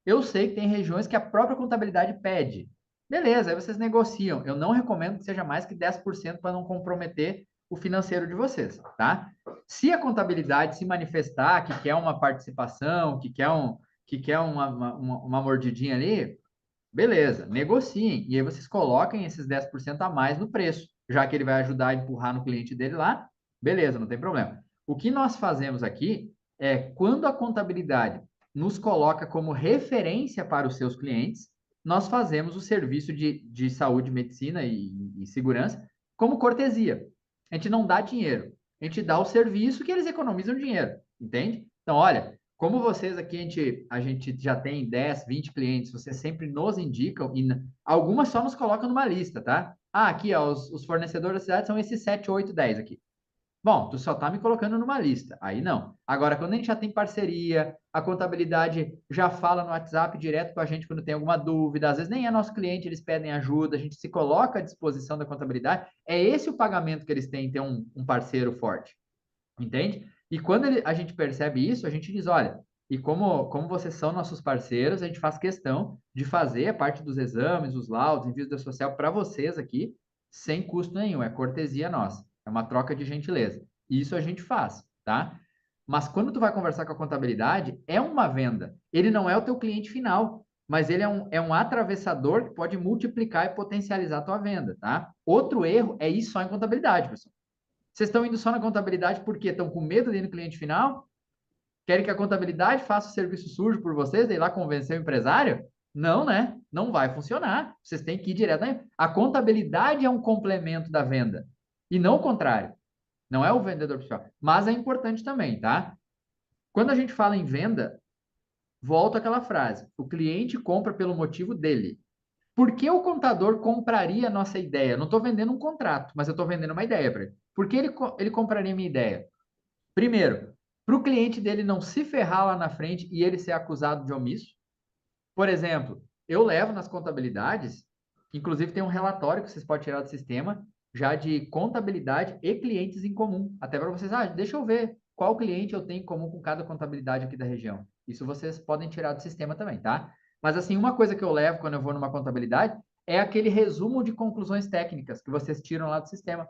Eu sei que tem regiões que a própria contabilidade pede. Beleza, aí vocês negociam. Eu não recomendo que seja mais que 10% para não comprometer o financeiro de vocês, tá? Se a contabilidade se manifestar que quer uma participação, que quer uma mordidinha ali, beleza, negociem. E aí vocês coloquem esses 10% a mais no preço, já que ele vai ajudar a empurrar no cliente dele lá, beleza, não tem problema. O que nós fazemos aqui é quando a contabilidade nos coloca como referência para os seus clientes, nós fazemos o serviço de saúde, medicina e segurança como cortesia. A gente não dá dinheiro, a gente dá o serviço que eles economizam dinheiro, entende? Então, olha, como vocês aqui, a gente já tem 10, 20 clientes, vocês sempre nos indicam, e algumas só nos colocam numa lista, tá? Ah, aqui, ó, os fornecedores da cidade são esses 7, 8, 10 aqui. Bom, tu só tá me colocando numa lista. Aí não. Agora, quando a gente já tem parceria, a contabilidade já fala no WhatsApp direto com a gente quando tem alguma dúvida, às vezes nem é nosso cliente, eles pedem ajuda, a gente se coloca à disposição da contabilidade. É esse o pagamento que eles têm em ter um parceiro forte. Entende? E quando a gente percebe isso, a gente diz, olha, e como vocês são nossos parceiros, a gente faz questão de fazer a parte dos exames, os laudos, envios da social para vocês aqui, sem custo nenhum, é cortesia nossa, é uma troca de gentileza. Isso a gente faz, tá? Mas quando tu vai conversar com a contabilidade, é uma venda. Ele não é o teu cliente final, mas ele é um atravessador que pode multiplicar e potencializar a tua venda, tá? Outro erro é ir só em contabilidade, pessoal. Vocês estão indo só na contabilidade porque estão com medo de ir no cliente final? Querem que a contabilidade faça o serviço sujo por vocês, daí lá convencer o empresário? Não, né? Não vai funcionar. Vocês têm que ir direto. A contabilidade é um complemento da venda e não o contrário. Não é o vendedor principal, mas é importante também, tá? Quando a gente fala em venda, volta àquela frase: o cliente compra pelo motivo dele. Por que o contador compraria a nossa ideia? Eu não estou vendendo um contrato, mas eu estou vendendo uma ideia para ele. Por que ele compraria a minha ideia? Primeiro, para o cliente dele não se ferrar lá na frente e ele ser acusado de omisso. Por exemplo, eu levo nas contabilidades, inclusive tem um relatório que vocês podem tirar do sistema, já de contabilidade e clientes em comum. Até para vocês, deixa eu ver qual cliente eu tenho em comum com cada contabilidade aqui da região. Isso vocês podem tirar do sistema também, tá? Mas assim, uma coisa que eu levo quando eu vou numa contabilidade é aquele resumo de conclusões técnicas que vocês tiram lá do sistema.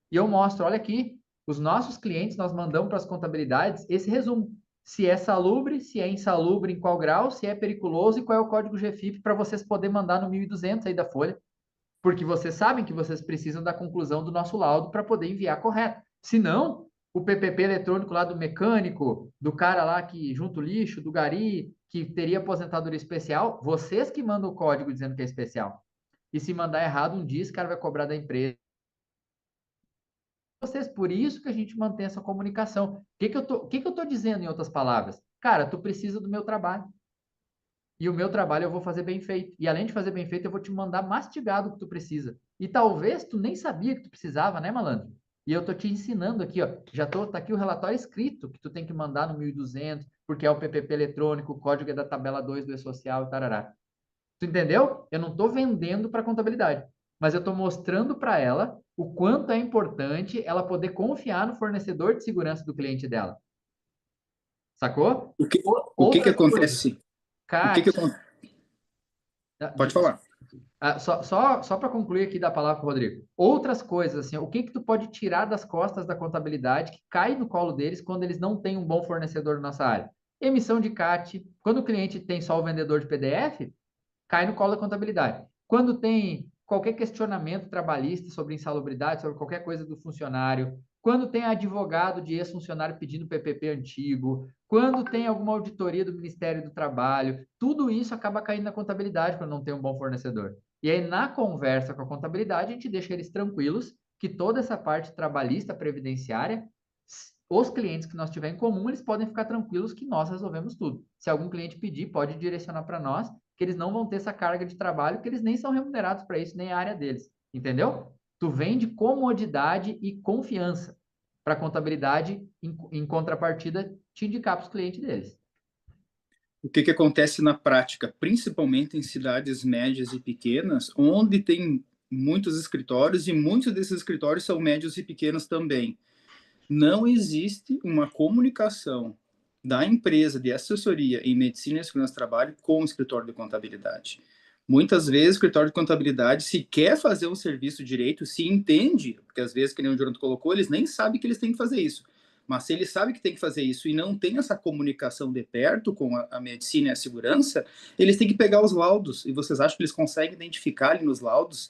E eu mostro, olha aqui, os nossos clientes, nós mandamos para as contabilidades esse resumo. se é salubre, se é insalubre, em qual grau, se é periculoso e qual é o código GFIP para vocês poderem mandar no 1.200 aí da folha. Porque vocês sabem que vocês precisam da conclusão do nosso laudo para poder enviar correto. Se não, o PPP eletrônico lá do mecânico, do cara lá que junta o lixo, do gari, que teria aposentadoria especial, vocês que mandam o código dizendo que é especial. E se mandar errado, um dia esse cara vai cobrar da empresa. Vocês, por isso que a gente mantém essa comunicação. O que que eu tô dizendo em outras palavras? Cara, tu precisa do meu trabalho. E o meu trabalho eu vou fazer bem feito. E além de fazer bem feito, eu vou te mandar mastigado o que tu precisa. E talvez tu nem sabia que tu precisava, né, malandro? E eu tô te ensinando aqui, ó. Tá aqui o relatório escrito que tu tem que mandar no 1.200, porque é o PPP eletrônico, o código é da tabela 2 do E-Social e tarará. Tu entendeu? Eu não tô vendendo para contabilidade, mas eu tô mostrando para ela o quanto é importante ela poder confiar no fornecedor de segurança do cliente dela. Sacou? O que que Outras coisas. acontece? O que CAT. que acontece? Pode falar. Só para concluir aqui da palavra para o Rodrigo. Outras coisas, assim, o que que tu pode tirar das costas da contabilidade que cai no colo deles quando eles não têm um bom fornecedor na nossa área? Emissão de CAT. Quando o cliente tem só o vendedor de PDF, cai no colo da contabilidade. Quando tem qualquer questionamento trabalhista sobre insalubridade, sobre qualquer coisa do funcionário, quando tem advogado de ex-funcionário pedindo PPP antigo, quando tem alguma auditoria do Ministério do Trabalho, tudo isso acaba caindo na contabilidade quando não tem um bom fornecedor. E aí, na conversa com a contabilidade, a gente deixa eles tranquilos que toda essa parte trabalhista, previdenciária, os clientes que nós tiver em comum, eles podem ficar tranquilos que nós resolvemos tudo. Se algum cliente pedir, pode direcionar para nós, que eles não vão ter essa carga de trabalho, que eles nem são remunerados para isso, nem a área deles. Entendeu? Tu vende comodidade e confiança para a contabilidade, em contrapartida, te indicar para os clientes deles. O que que acontece na prática, principalmente em cidades médias e pequenas, onde tem muitos escritórios e muitos desses escritórios são médios e pequenos também. Não existe uma comunicação da empresa de assessoria em medicina e segurança do trabalho com o escritório de contabilidade. Muitas vezes o escritório de contabilidade, se quer fazer um serviço direito, se entende, porque às vezes, que nem o Jonathan colocou, eles nem sabem que eles têm que fazer isso. Mas se ele sabe que tem que fazer isso e não tem essa comunicação de perto com a medicina e a segurança, eles têm que pegar os laudos. E vocês acham que eles conseguem identificar ali nos laudos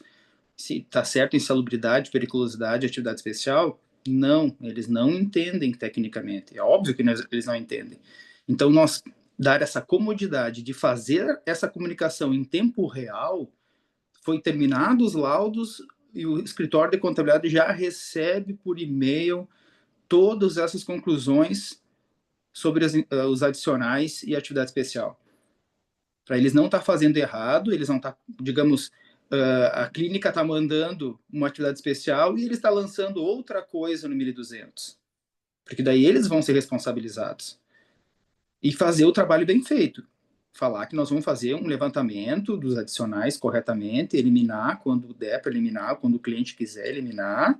se está certo em insalubridade, periculosidade, atividade especial? Não, eles não entendem tecnicamente. É óbvio que eles não entendem. Então, nós dar essa comodidade de fazer essa comunicação em tempo real, foi terminado os laudos e o escritório de contabilidade já recebe por e-mail todas essas conclusões sobre os adicionais e atividade especial. Para eles não estar fazendo errado, eles não estar, digamos, a clínica está mandando uma atividade especial e ele está lançando outra coisa no 1.200. Porque daí eles vão ser responsabilizados. E fazer o trabalho bem feito. Falar que nós vamos fazer um levantamento dos adicionais corretamente, eliminar quando der para eliminar, quando o cliente quiser eliminar,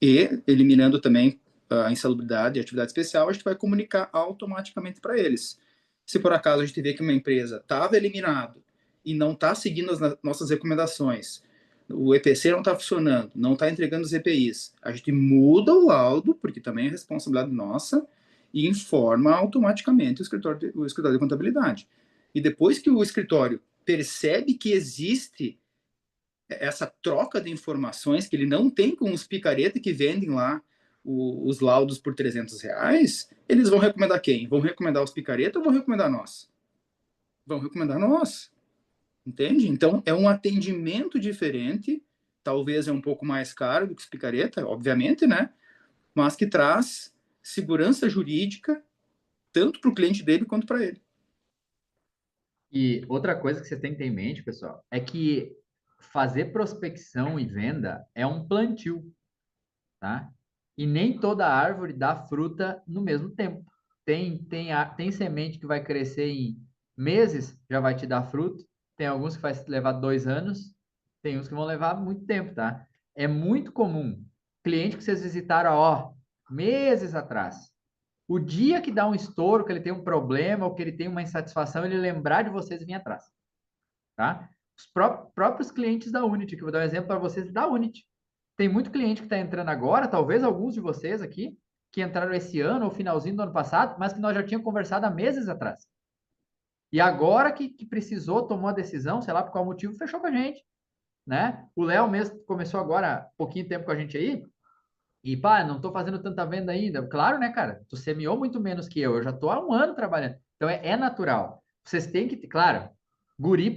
e eliminando também a insalubridade e a atividade especial, a gente vai comunicar automaticamente para eles. Se por acaso a gente vê que uma empresa estava eliminado e não está seguindo as nossas recomendações, o EPC não está funcionando, não está entregando os EPIs, a gente muda o laudo, porque também é responsabilidade nossa, e informa automaticamente o escritório de contabilidade. E depois que o escritório percebe que existe essa troca de informações que ele não tem com os picareta que vendem lá os laudos por R$300, eles vão recomendar quem? Vão recomendar os picareta ou vão recomendar nós? Vão recomendar nós, entende? Então, é um atendimento diferente, talvez é um pouco mais caro do que os picareta, obviamente, né? Mas que traz segurança jurídica tanto para o cliente dele quanto para ele. E outra coisa que você tem que ter em mente, pessoal, é que fazer prospecção e venda é um plantio, tá? E nem toda árvore dá fruta no mesmo tempo. Tem semente que vai crescer em meses, já vai te dar fruto. Tem alguns que vai levar 2 anos, tem uns que vão levar muito tempo, tá? É muito comum. Cliente que vocês visitaram, ó, meses atrás. O dia que dá um estouro, que ele tem um problema ou que ele tem uma insatisfação, ele lembrar de vocês e vir atrás, tá? Os próprios clientes da Unity, que eu vou dar um exemplo para vocês da Unity. Tem muito cliente que está entrando agora, talvez alguns de vocês aqui, que entraram esse ano, ou finalzinho do ano passado, mas que nós já tínhamos conversado há meses atrás. E agora que precisou, tomou a decisão, sei lá por qual motivo, fechou com a gente, né? O Léo mesmo começou agora há pouquinho tempo com a gente aí, e pá, não tô fazendo tanta venda ainda. Claro, né, cara? Tu semeou muito menos que eu já tô há um ano trabalhando. Então é natural. Vocês têm que, claro, guri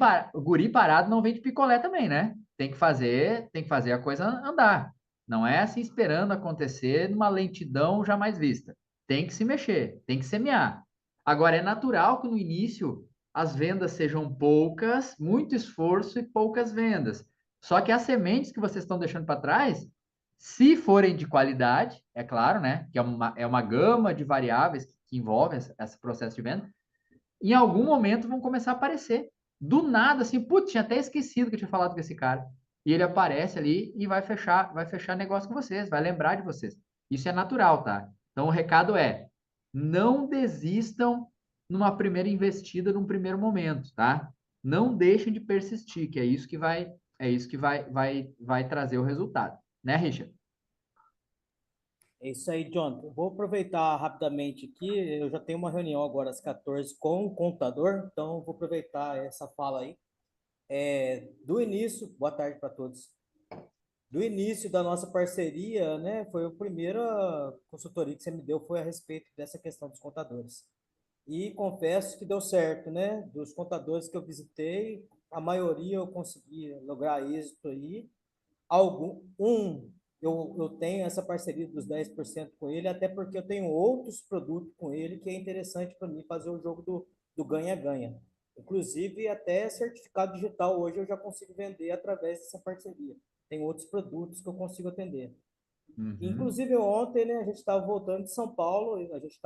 parado não vem de picolé também, né? Tem que fazer a coisa andar. Não é assim esperando acontecer numa lentidão jamais vista. Tem que se mexer, tem que semear. Agora, é natural que no início as vendas sejam poucas, muito esforço e poucas vendas. Só que as sementes que vocês estão deixando para trás, se forem de qualidade, é claro, né? Que é uma gama de variáveis que envolve esse processo de venda, em algum momento vão começar a aparecer. Do nada, assim, putz, tinha até esquecido que eu tinha falado com esse cara. E ele aparece ali e vai fechar negócio com vocês, vai lembrar de vocês. Isso é natural, tá? Então o recado é: não desistam numa primeira investida, num primeiro momento, tá? Não deixem de persistir, que é isso que vai trazer o resultado, né, Richard? É isso aí, John. Eu vou aproveitar rapidamente aqui. Eu já tenho uma reunião agora às 14 com o contador, então eu vou aproveitar essa fala aí. Do início, boa tarde para todos. Do início da nossa parceria, né, foi a primeira consultoria que você me deu foi a respeito dessa questão dos contadores. E confesso que deu certo, né? Dos contadores que eu visitei, a maioria eu consegui lograr êxito aí. Eu tenho essa parceria dos 10% com ele, até porque eu tenho outros produtos com ele que é interessante para mim fazer o jogo do ganha-ganha. Inclusive, até certificado digital hoje eu já consigo vender através dessa parceria. Tem outros produtos que eu consigo atender. Uhum. Inclusive, ontem, né, a gente estava voltando de São Paulo, a gente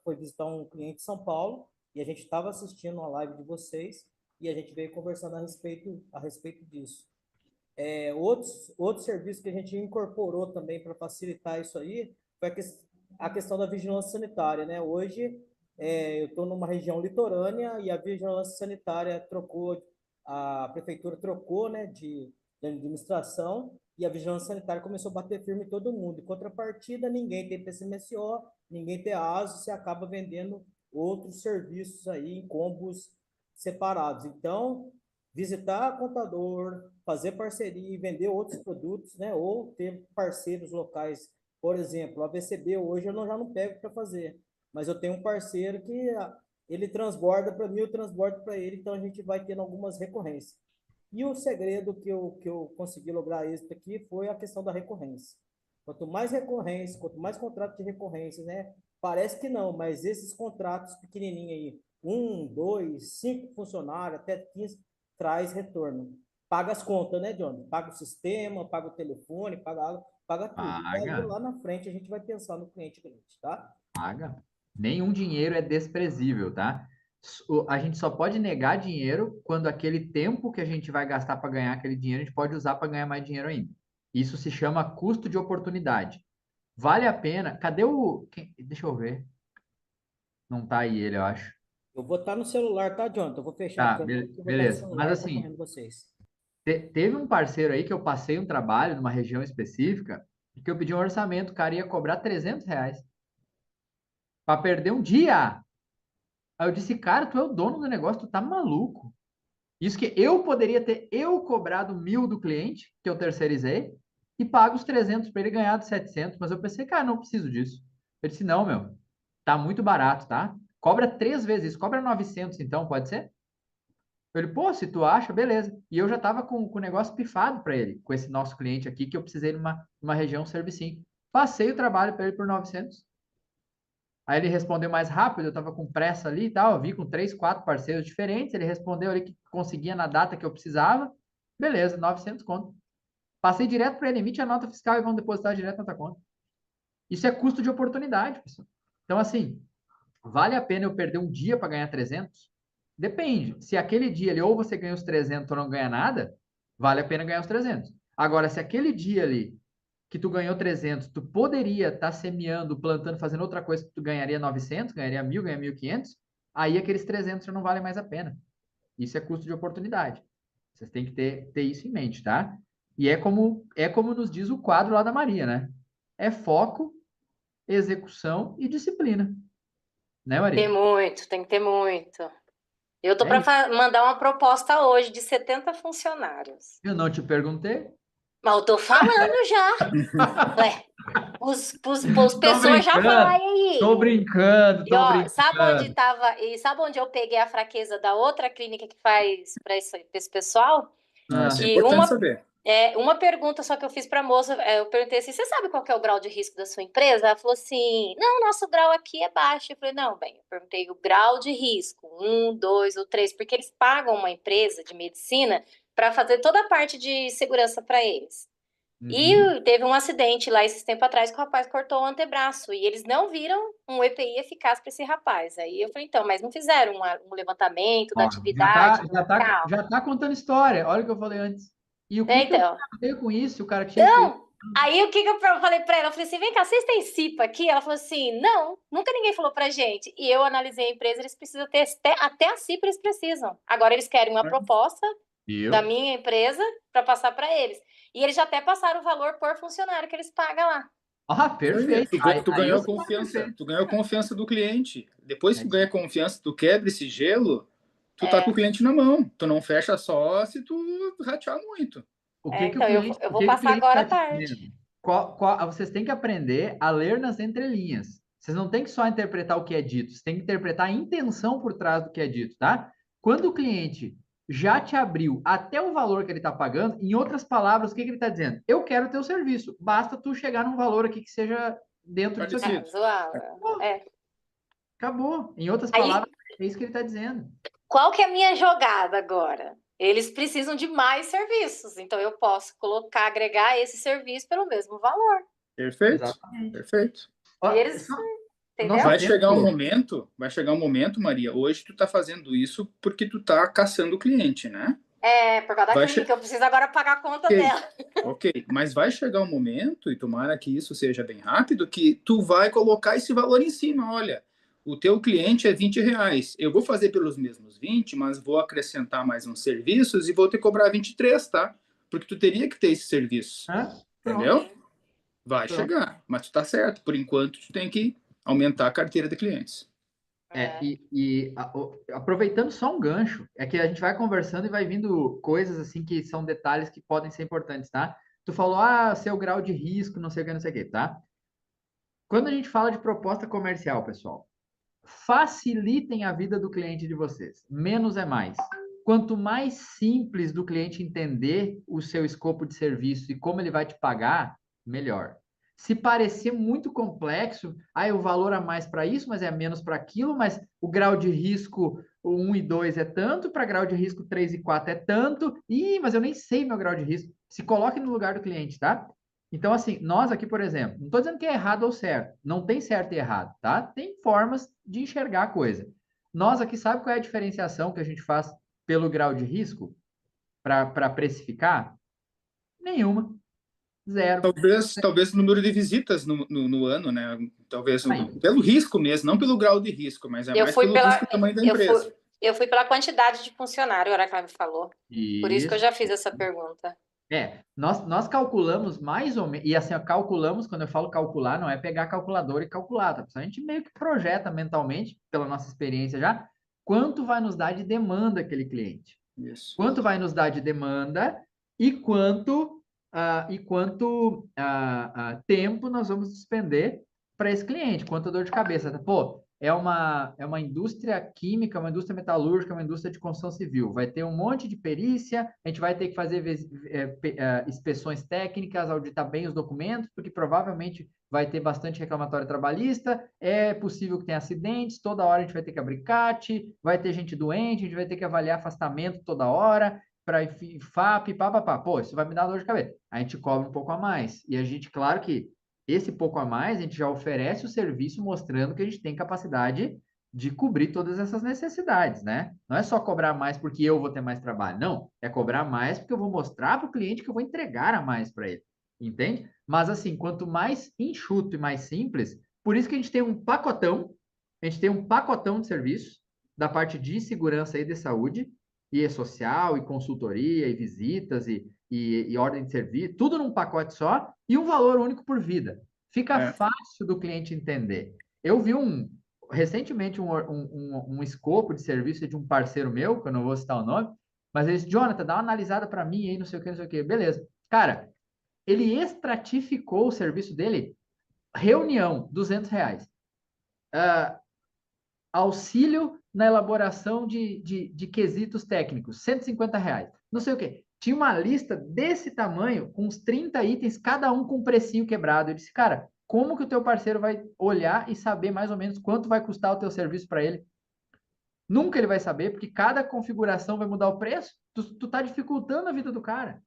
foi visitar um cliente de São Paulo e a gente estava assistindo uma live de vocês e a gente veio conversando a respeito disso. Outros serviços que a gente incorporou também para facilitar isso aí foi a questão da vigilância sanitária, né? Hoje, eu estou numa região litorânea e a vigilância sanitária a prefeitura trocou, né, de administração e a vigilância sanitária começou a bater firme em todo mundo. Em contrapartida, ninguém tem PCMSO, ninguém tem ASO, você acaba vendendo outros serviços aí em combos separados. Então, visitar contador, fazer parceria e vender outros produtos, né? Ou ter parceiros locais. Por exemplo, a VCB hoje já não pego para fazer, mas eu tenho um parceiro que ele transborda para mim, eu transbordo para ele, então a gente vai tendo algumas recorrências. E o segredo que eu consegui lograr êxito aqui foi a questão da recorrência. Quanto mais recorrência, quanto mais contrato de recorrência, né? Parece que não, mas esses contratos pequenininhos aí, 1, 2, 5 funcionários, até 15, traz retorno. Paga as contas, né, John? Paga o sistema, paga o telefone, paga água, paga tudo. E aí, lá na frente, a gente vai pensar no cliente, tá? Paga. Nenhum dinheiro é desprezível, tá? A gente só pode negar dinheiro quando aquele tempo que a gente vai gastar para ganhar aquele dinheiro, a gente pode usar para ganhar mais dinheiro ainda. Isso se chama custo de oportunidade. Vale a pena. Cadê o. Deixa eu ver. Não tá aí ele, eu acho. Eu vou estar no celular, tá, John? Eu vou fechar Tá, a câmera aqui, eu vou estar no beleza. celular Mas assim, acompanhando vocês. teve um parceiro aí que eu passei um trabalho numa região específica e que eu pedi um orçamento, o cara ia cobrar R$ 300 para perder um dia. Aí eu disse, cara, tu é o dono do negócio, tu tá maluco. Isso que eu poderia ter cobrado 1.000 do cliente, que eu terceirizei, e pago os 300 para ele ganhar dos 700, mas eu pensei, cara, não preciso disso. Eu disse, não, meu, tá muito barato, tá? Cobra 3 vezes isso, cobra 900 então, pode ser? Ele, pô, se tu acha, beleza. E eu já tava com o negócio pifado para ele, com esse nosso cliente aqui, que eu precisei numa região servicinho. Passei o trabalho para ele por 900. Aí ele respondeu mais rápido, eu estava com pressa ali e tal, eu vi com 3, 4 parceiros diferentes, ele respondeu ali que conseguia na data que eu precisava, beleza, 900 conto. Passei direto para ele, emite a nota fiscal e vão depositar direto na tua conta. Isso é custo de oportunidade, pessoal. Então, assim, vale a pena eu perder um dia para ganhar 300? Depende. Se aquele dia ali ou você ganha os 300 ou não ganha nada, vale a pena ganhar os 300. Agora, se aquele dia ali que tu ganhou 300, tu poderia estar semeando, plantando, fazendo outra coisa que tu ganharia 900, ganharia 1.000, ganharia 1.500, aí aqueles 300 já não valem mais a pena. Isso é custo de oportunidade. Vocês têm que ter isso em mente, tá? E é como nos diz o quadro lá da Maria, né? É foco, execução e disciplina. Né, Maria? Tem muito, tem que ter muito. Eu tô É para mandar uma proposta hoje de 70 funcionários. Eu não te perguntei. Mas eu tô falando já. Ué, os Tô pessoas já brincando, vai aí. tô brincando, E tô ó, sabe onde brincando. tava? E sabe onde eu peguei a fraqueza da outra clínica que faz para esse pessoal? Isso é Que importante saber. uma pergunta só que eu fiz para a moça, eu perguntei assim: você sabe qual que é o grau de risco da sua empresa? Ela falou assim: não, nosso grau aqui é baixo. Eu falei: não, bem, eu perguntei o grau de risco, 1, 2 ou 3, porque eles pagam uma empresa de medicina para fazer toda a parte de segurança para eles. Uhum. E teve um acidente lá esses tempos atrás que o rapaz cortou o antebraço e eles não viram um EPI eficaz para esse rapaz. Aí eu falei, então, mas não fizeram um levantamento da Ó, atividade do local? já tá contando história. Olha o que eu falei antes. E o que que eu Então, tenho com isso? Se o cara tinha experiência. não. Aí o que que eu falei para ela? Eu falei assim, vem cá, vocês têm CIPA aqui? Ela falou assim, não, nunca ninguém falou pra gente. E eu analisei a empresa, eles precisam ter, até a CIPA eles precisam. Agora eles querem uma proposta da minha empresa para passar para eles. E eles já até passaram o valor por funcionário que eles pagam lá. Ah, perfeito. Tu Aí ganhou a você tá confiança, perfeito. tu ganhou a confiança do cliente. Depois que tu ganha É. a confiança, tu quebra esse gelo, tu tá com o cliente na mão. Tu não fecha só se tu ratear muito. O que que o Então cliente, eu o vou que que o passar cliente agora está à te tarde. dizendo? Vocês têm que aprender a ler nas entrelinhas. Vocês não têm que só interpretar o que é dito, vocês têm que interpretar a intenção por trás do que é dito, tá? Quando o cliente já te abriu até o valor que ele está pagando, em outras palavras, o que que ele está dizendo? Eu quero o teu serviço. Basta tu chegar num valor aqui que seja dentro disso aqui. Parecido. Pô, acabou. Em outras Aí, palavras, é isso que ele está dizendo. qual que é a minha jogada agora? Eles precisam de mais serviços, então eu posso colocar, agregar esse serviço pelo mesmo valor. Perfeito. Exatamente. Perfeito. Ó, E eles, o nosso entendeu? Vai chegar um momento, Maria. Hoje tu tá fazendo isso porque tu tá caçando o cliente, né? Por causa da Vai clínica, eu preciso agora pagar a conta Ok. dela. Ok, mas vai chegar um momento, e tomara que isso seja bem rápido, que tu vai colocar esse valor em cima. Olha, o teu cliente é R$ 20. Eu vou fazer pelos mesmos 20, mas vou acrescentar mais uns serviços e vou te cobrar 23, tá? Porque tu teria que ter esse serviço. Entendeu? Vai Pronto. chegar, mas tu tá certo. Por enquanto, tu tem que aumentar a carteira de clientes. Aproveitando só um gancho, é que a gente vai conversando e vai vindo coisas assim que são detalhes que podem ser importantes, tá? Tu falou, seu grau de risco, não sei o que, não sei o que, tá? Quando a gente fala de proposta comercial, pessoal, facilitem a vida do cliente de vocês. Menos é mais. Quanto mais simples do cliente entender o seu escopo de serviço e como ele vai te pagar, melhor. Se parecer muito complexo, o valor a mais para isso, mas é menos para aquilo, mas o grau de risco o 1 e 2 é tanto, para grau de risco 3 e 4 é tanto, mas eu nem sei meu grau de risco. Se coloque no lugar do cliente, tá? Então, assim, nós aqui, por exemplo, não estou dizendo que é errado ou certo, não tem certo e errado, tá? Tem formas de enxergar a coisa. Nós aqui, sabe qual é a diferenciação que a gente faz pelo grau de risco para precificar? Nenhuma. Zero. Talvez o número de visitas no ano, né? Talvez Aí. pelo risco mesmo, não pelo grau de risco, mas é mais pelo risco e tamanho da empresa. Eu fui pela quantidade de funcionário, a hora que ela me falou. Por isso que eu já fiz essa pergunta. Nós calculamos mais ou menos, e assim, calculamos, quando eu falo calcular, não é pegar a calculadora e calcular, tá? A gente meio que projeta mentalmente, pela nossa experiência já, quanto vai nos dar de demanda aquele cliente. Isso. Quanto vai nos dar de demanda e quanto tempo nós vamos despender para esse cliente, quanto dor de cabeça. Pô, é uma indústria química, uma indústria metalúrgica, uma indústria de construção civil. Vai ter um monte de perícia, a gente vai ter que fazer inspeções técnicas, auditar bem os documentos, porque provavelmente vai ter bastante reclamatório trabalhista, é possível que tenha acidentes, toda hora a gente vai ter que abrir CAT, vai ter gente doente, a gente vai ter que avaliar afastamento toda hora, para FAP, papapá. Pô, isso vai me dar dor de cabeça. A gente cobra um pouco a mais. E a gente, claro que esse pouco a mais, a gente já oferece o serviço mostrando que a gente tem capacidade de cobrir todas essas necessidades, né? Não é só cobrar mais porque eu vou ter mais trabalho. Não, é cobrar mais porque eu vou mostrar para o cliente que eu vou entregar a mais para ele. Entende? Mas assim, quanto mais enxuto e mais simples, por isso que a gente tem um pacotão de serviços da parte de segurança e de saúde, e social, e consultoria, e visitas, e ordem de serviço, tudo num pacote só, e um valor único por vida. Fica fácil do cliente entender. Eu vi recentemente um escopo de serviço de um parceiro meu, que eu não vou citar o nome, mas ele disse, Jonathan, dá uma analisada para mim aí, não sei o que, não sei o que. Beleza. Cara, ele estratificou o serviço dele, reunião, R$ 200. Auxílio na elaboração de quesitos técnicos, R$ 150. Não sei o quê. Tinha uma lista desse tamanho, com uns 30 itens, cada um com um precinho quebrado. Eu disse, cara, como que o teu parceiro vai olhar e saber mais ou menos quanto vai custar o teu serviço para ele? Nunca ele vai saber, porque cada configuração vai mudar o preço. Tu tá dificultando a vida do cara,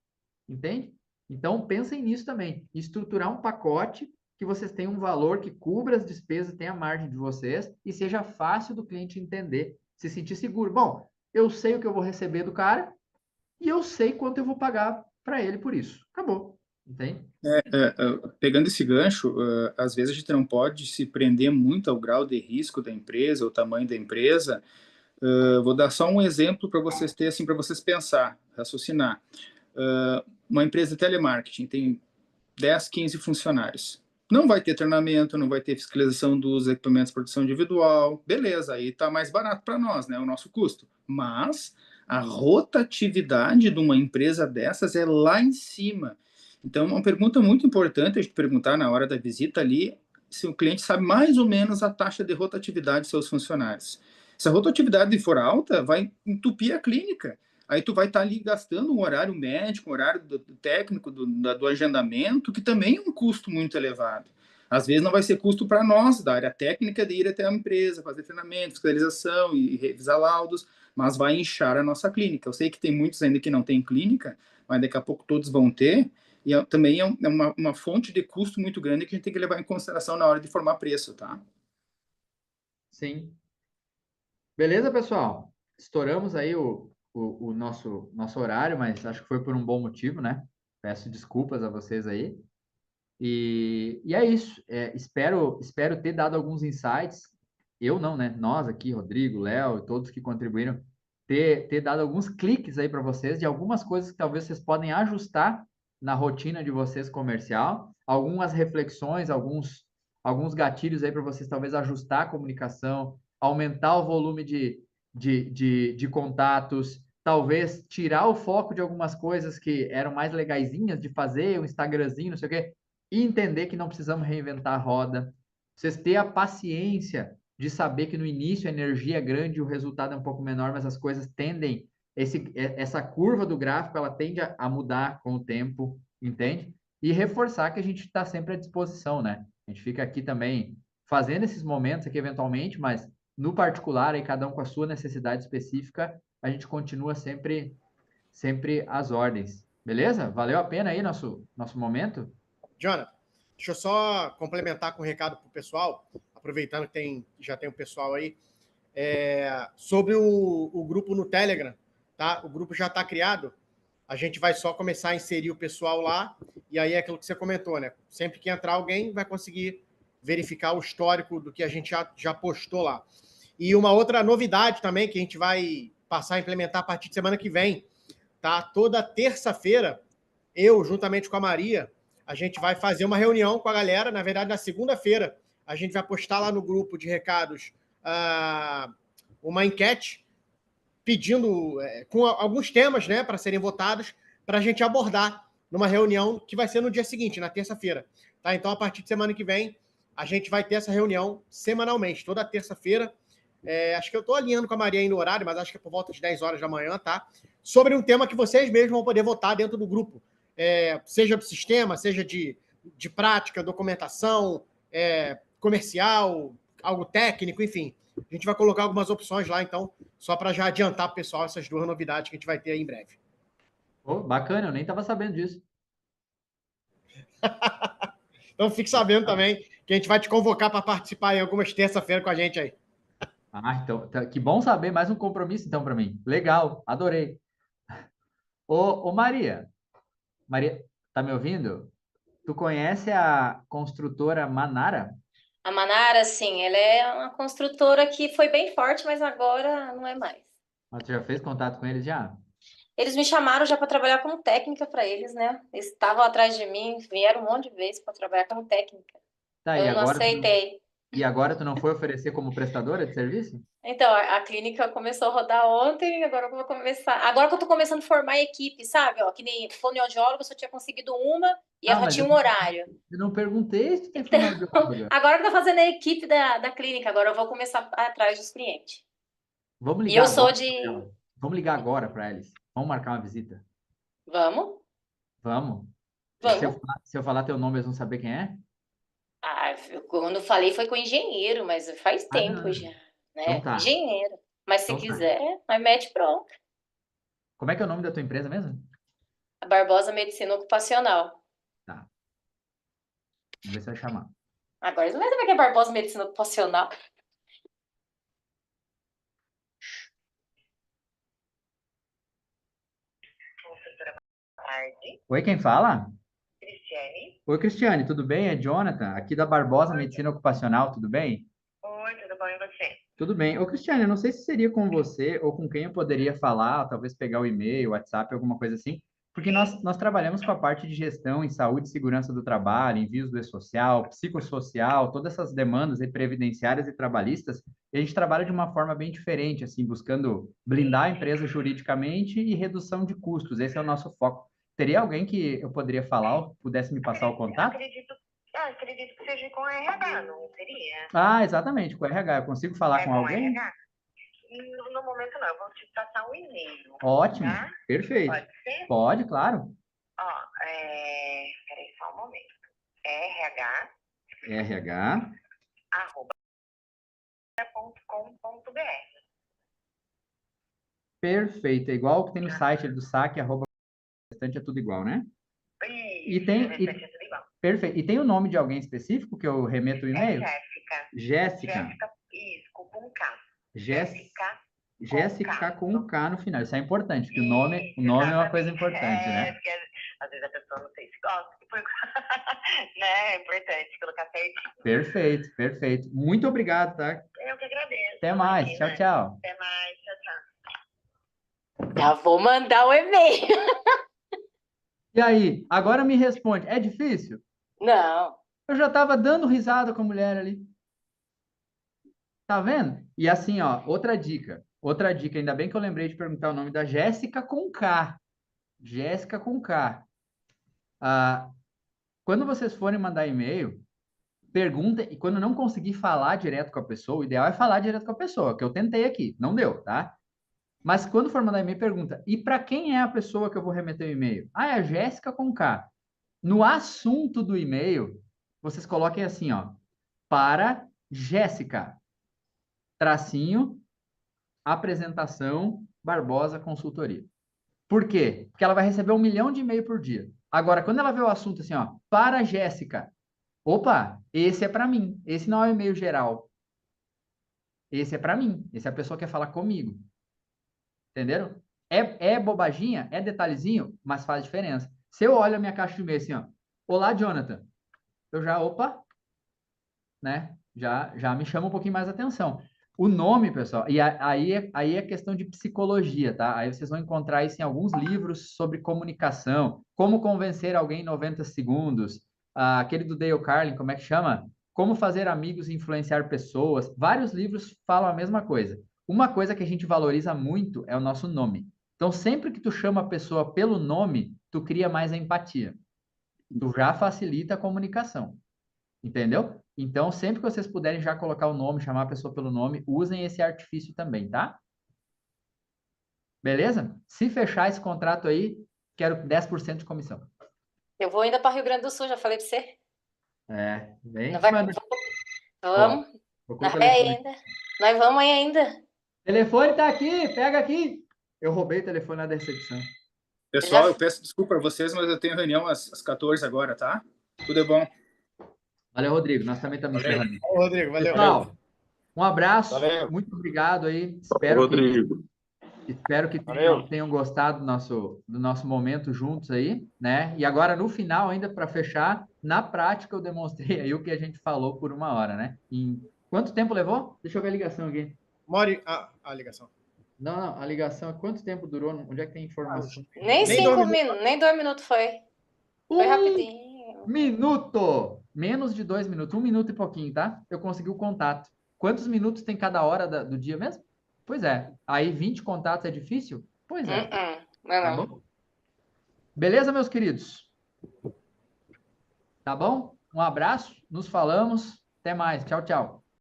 entende? Então, pensem nisso também. Estruturar um pacote que vocês tenham um valor que cubra as despesas, tenha a margem de vocês e seja fácil do cliente entender, se sentir seguro. Bom, eu sei o que eu vou receber do cara e eu sei quanto eu vou pagar para ele por isso. Acabou, entende? Pegando esse gancho, às vezes a gente não pode se prender muito ao grau de risco da empresa, o tamanho da empresa. Vou dar só um exemplo para vocês terem, assim, para vocês pensar, raciocinar. Uma empresa de telemarketing tem 10, 15 funcionários. Não vai ter treinamento, não vai ter fiscalização dos equipamentos de produção individual. Beleza, aí está mais barato para nós, né, o nosso custo. Mas a rotatividade de uma empresa dessas é lá em cima. Então, uma pergunta muito importante a gente perguntar na hora da visita ali, se o cliente sabe mais ou menos a taxa de rotatividade de seus funcionários. Se a rotatividade for alta, vai entupir a clínica. Aí tu vai estar ali gastando um horário médico, um horário do técnico, do agendamento, que também é um custo muito elevado. Às vezes não vai ser custo para nós, da área técnica, de ir até a empresa, fazer treinamento, fiscalização e revisar laudos, mas vai inchar a nossa clínica. Eu sei que tem muitos ainda que não têm clínica, mas daqui a pouco todos vão ter, e também é uma fonte de custo muito grande que a gente tem que levar em consideração na hora de formar preço, tá? Sim. Beleza, pessoal? Estouramos aí o nosso horário, mas acho que foi por um bom motivo, né? Peço desculpas a vocês aí. E é isso. Espero ter dado alguns insights. Eu não, né? Nós aqui, Rodrigo, Léo e todos que contribuíram, ter dado alguns cliques aí para vocês de algumas coisas que talvez vocês podem ajustar na rotina de vocês comercial, algumas reflexões, alguns gatilhos aí para vocês talvez ajustar a comunicação, aumentar o volume de contatos, talvez tirar o foco de algumas coisas que eram mais legaisinhas de fazer, um Instagramzinho, não sei o quê, e entender que não precisamos reinventar a roda. Vocês ter a paciência de saber que no início a energia é grande e o resultado é um pouco menor, mas as coisas tendem, essa curva do gráfico, ela tende a mudar com o tempo, entende? E reforçar que a gente está sempre à disposição, né? A gente fica aqui também fazendo esses momentos aqui eventualmente, mas no particular, aí cada um com a sua necessidade específica, a gente continua sempre às ordens. Beleza? Valeu a pena aí nosso momento? Jonathan, deixa eu só complementar com um recado para o pessoal, aproveitando que já tem o pessoal aí, sobre o grupo no Telegram, tá? O grupo já está criado, a gente vai só começar a inserir o pessoal lá, e aí é aquilo que você comentou, né? Sempre que entrar alguém, vai conseguir verificar o histórico do que a gente já postou lá. E uma outra novidade também que a gente vai passar a implementar a partir de semana que vem, tá? Toda terça-feira, eu, juntamente com a Maria, a gente vai fazer uma reunião com a galera. Na verdade, na segunda-feira, a gente vai postar lá no grupo de recados uma enquete pedindo com alguns temas, né, para serem votados, para a gente abordar numa reunião que vai ser no dia seguinte, na terça-feira. Tá? Então, a partir de semana que vem, a gente vai ter essa reunião semanalmente, toda terça-feira. Acho que eu estou alinhando com a Maria aí no horário, mas acho que é por volta de 10 horas da manhã, tá? Sobre um tema que vocês mesmos vão poder votar dentro do grupo. Seja de sistema, seja de prática, documentação, comercial, algo técnico, enfim. A gente vai colocar algumas opções lá, então, só para já adiantar para o pessoal essas duas novidades que a gente vai ter aí em breve. Oh, bacana, eu nem estava sabendo disso. Então, fique sabendo também que a gente vai te convocar para participar em algumas terça-feira com a gente aí. Então, que bom saber, mais um compromisso então para mim. Legal, adorei. Ô Maria, tá me ouvindo? Tu conhece a construtora Manara? A Manara, sim, ela é uma construtora que foi bem forte, mas agora não é mais. Mas tu já fez contato com eles já? Eles me chamaram já para trabalhar como técnica para eles, né? Eles estavam atrás de mim, vieram um monte de vezes para trabalhar como técnica. Tá, e Eu não agora, aceitei. e agora tu não foi oferecer como prestadora de serviço? Então, a clínica começou a rodar ontem, agora que eu vou começar. Agora que eu tô começando a formar equipe, sabe? Ó, que nem fonoaudióloga, eu só tinha conseguido uma e Ah, ela mas tinha um horário. eu não perguntei se tu tem Então, fonoaudióloga. agora que eu tô fazendo a equipe da clínica, agora eu vou começar atrás dos clientes. Vamos E ligar eu sou agora de. pra ela. Vamos ligar agora para eles. Vamos marcar uma visita. Vamos? Vamos. Vamos? Se eu falar teu nome, eles vão saber quem é? Ah, quando eu falei foi com engenheiro, mas faz Ah, tempo não. já, Então né? tá. Engenheiro. Mas se Então tá. quiser, nós mete pronto. Como é que é o nome da tua empresa mesmo? A Barbosa Medicina Ocupacional. Tá. Vamos ver se vai chamar. Agora você vai saber o que é Barbosa Medicina Ocupacional. Tarde, Oi, quem fala? Cristiane. Oi, Cristiane, tudo bem? É Jonathan, aqui da Barbosa Medicina Ocupacional, tudo bem? Oi, tudo bom e você? Tudo bem. Ô, Cristiane, eu não sei se seria com você ou com quem eu poderia falar, talvez pegar o e-mail, WhatsApp, alguma coisa assim, porque nós trabalhamos com a parte de gestão em saúde e segurança do trabalho, envios do e-social, psicossocial, todas essas demandas aí previdenciárias e trabalhistas, e a gente trabalha de uma forma bem diferente, assim, buscando blindar a empresa juridicamente e redução de custos. Esse é o nosso foco. Teria alguém que eu poderia falar ou pudesse me passar o contato? Acredito que seja com RH, não seria? Ah, exatamente, com o RH. Eu consigo falar É com com alguém? RH? No momento não, eu vou te passar um e-mail, Ótimo, tá? perfeito. Pode ser? Pode, claro. Ó, peraí só um momento. RH, RH, arroba, .com.br. perfeito. É igual o que tem no site do saque, arroba, restante é tudo igual, né? Isso, tem- o restante é tudo igual. Perfeito. E tem o nome de alguém específico que eu remeto o É e-mail? Jéssica. Jéssica. Jéssica, isso, com K. Jéssica. Jéssica Jéssica com um K no final. Isso é importante, porque o Isso, nome é uma coisa exatamente. importante, né? Porque às vezes a pessoa não sei se gosta, né? É importante colocar certinho. Perfeito, perfeito. Muito obrigado, tá? Eu que agradeço. Até mais. Imagina. Tchau, tchau. Até mais, tchau, tchau. Já vou mandar o e-mail. E aí, agora me responde. É difícil? Não. Eu já estava dando risada com a mulher ali. Tá vendo? E assim, ó, outra dica, ainda bem que eu lembrei de perguntar o nome da Jéssica com K. Jéssica com K. Ah, quando vocês forem mandar e-mail, pergunta, e quando não conseguir falar direto com a pessoa, o ideal é falar direto com a pessoa, que eu tentei aqui, não deu, tá? Mas quando for mandar e-mail, pergunta, e para quem é a pessoa que eu vou remeter o e-mail? Ah, é a Jéssica com K. No assunto do e-mail, vocês coloquem assim, ó, para Jéssica, tracinho, apresentação, Barbosa Consultoria. Por quê? Porque ela vai receber 1 milhão de e-mail por dia. Agora, quando ela vê o assunto assim, ó, para Jéssica, opa, esse é para mim. Esse não é o e-mail geral. Esse é para mim. Esse é a pessoa que quer falar comigo. Entenderam? É bobaginha, é detalhezinho, mas faz diferença. Se eu olho a minha caixa de e-mail assim, ó, olá, Jonathan, eu já, opa, né? Já me chama um pouquinho mais a atenção. O nome, pessoal, e aí é questão de psicologia, tá? Aí vocês vão encontrar isso em alguns livros sobre comunicação, como convencer alguém em 90 segundos, aquele do Dale Carlin, como é que chama? Como fazer amigos e influenciar pessoas. Vários livros falam a mesma coisa. Uma coisa que a gente valoriza muito é o nosso nome. Então, sempre que tu chama a pessoa pelo nome, tu cria mais empatia. Tu já facilita a comunicação. Entendeu? Então, sempre que vocês puderem já colocar o nome, chamar a pessoa pelo nome, usem esse artifício também, tá? Beleza? Se fechar esse contrato aí, quero 10% de comissão. Eu vou ainda para Rio Grande do Sul, já falei para você. Vem. Não vai... Mano, Vamos. procura o Não vai telefone. ainda. Nós vamos aí ainda. O telefone tá aqui, pega aqui. Eu roubei o telefone lá da recepção. Pessoal, eu peço desculpa a vocês, mas eu tenho reunião às 14 agora, tá? Tudo é bom. Valeu, Rodrigo. Nós também estamos Valeu. encerrando. Ô, Rodrigo, valeu. Pessoal, um abraço. Valeu. Muito obrigado aí. Rodrigo. Espero que Valeu. tenham gostado do nosso momento juntos aí, né? E agora, no final, ainda para fechar, na prática eu demonstrei aí o que a gente falou por 1 hora, né? Em quanto tempo levou? Deixa eu ver a ligação aqui. Mori, a ligação. Não, a ligação, quanto tempo durou? Onde é que tem informação? Nem 5 minutos, nem 2 minutos foi. Foi rapidinho. 1 minuto! Menos de 2 minutos, 1 minuto e pouquinho, tá? Eu consegui o contato. Quantos minutos tem cada hora do dia mesmo? Pois é. Aí 20 contatos é difícil? Pois é. Tá Não. bom? Beleza, meus queridos? Tá bom? Um abraço, nos falamos. Até mais. Tchau, tchau.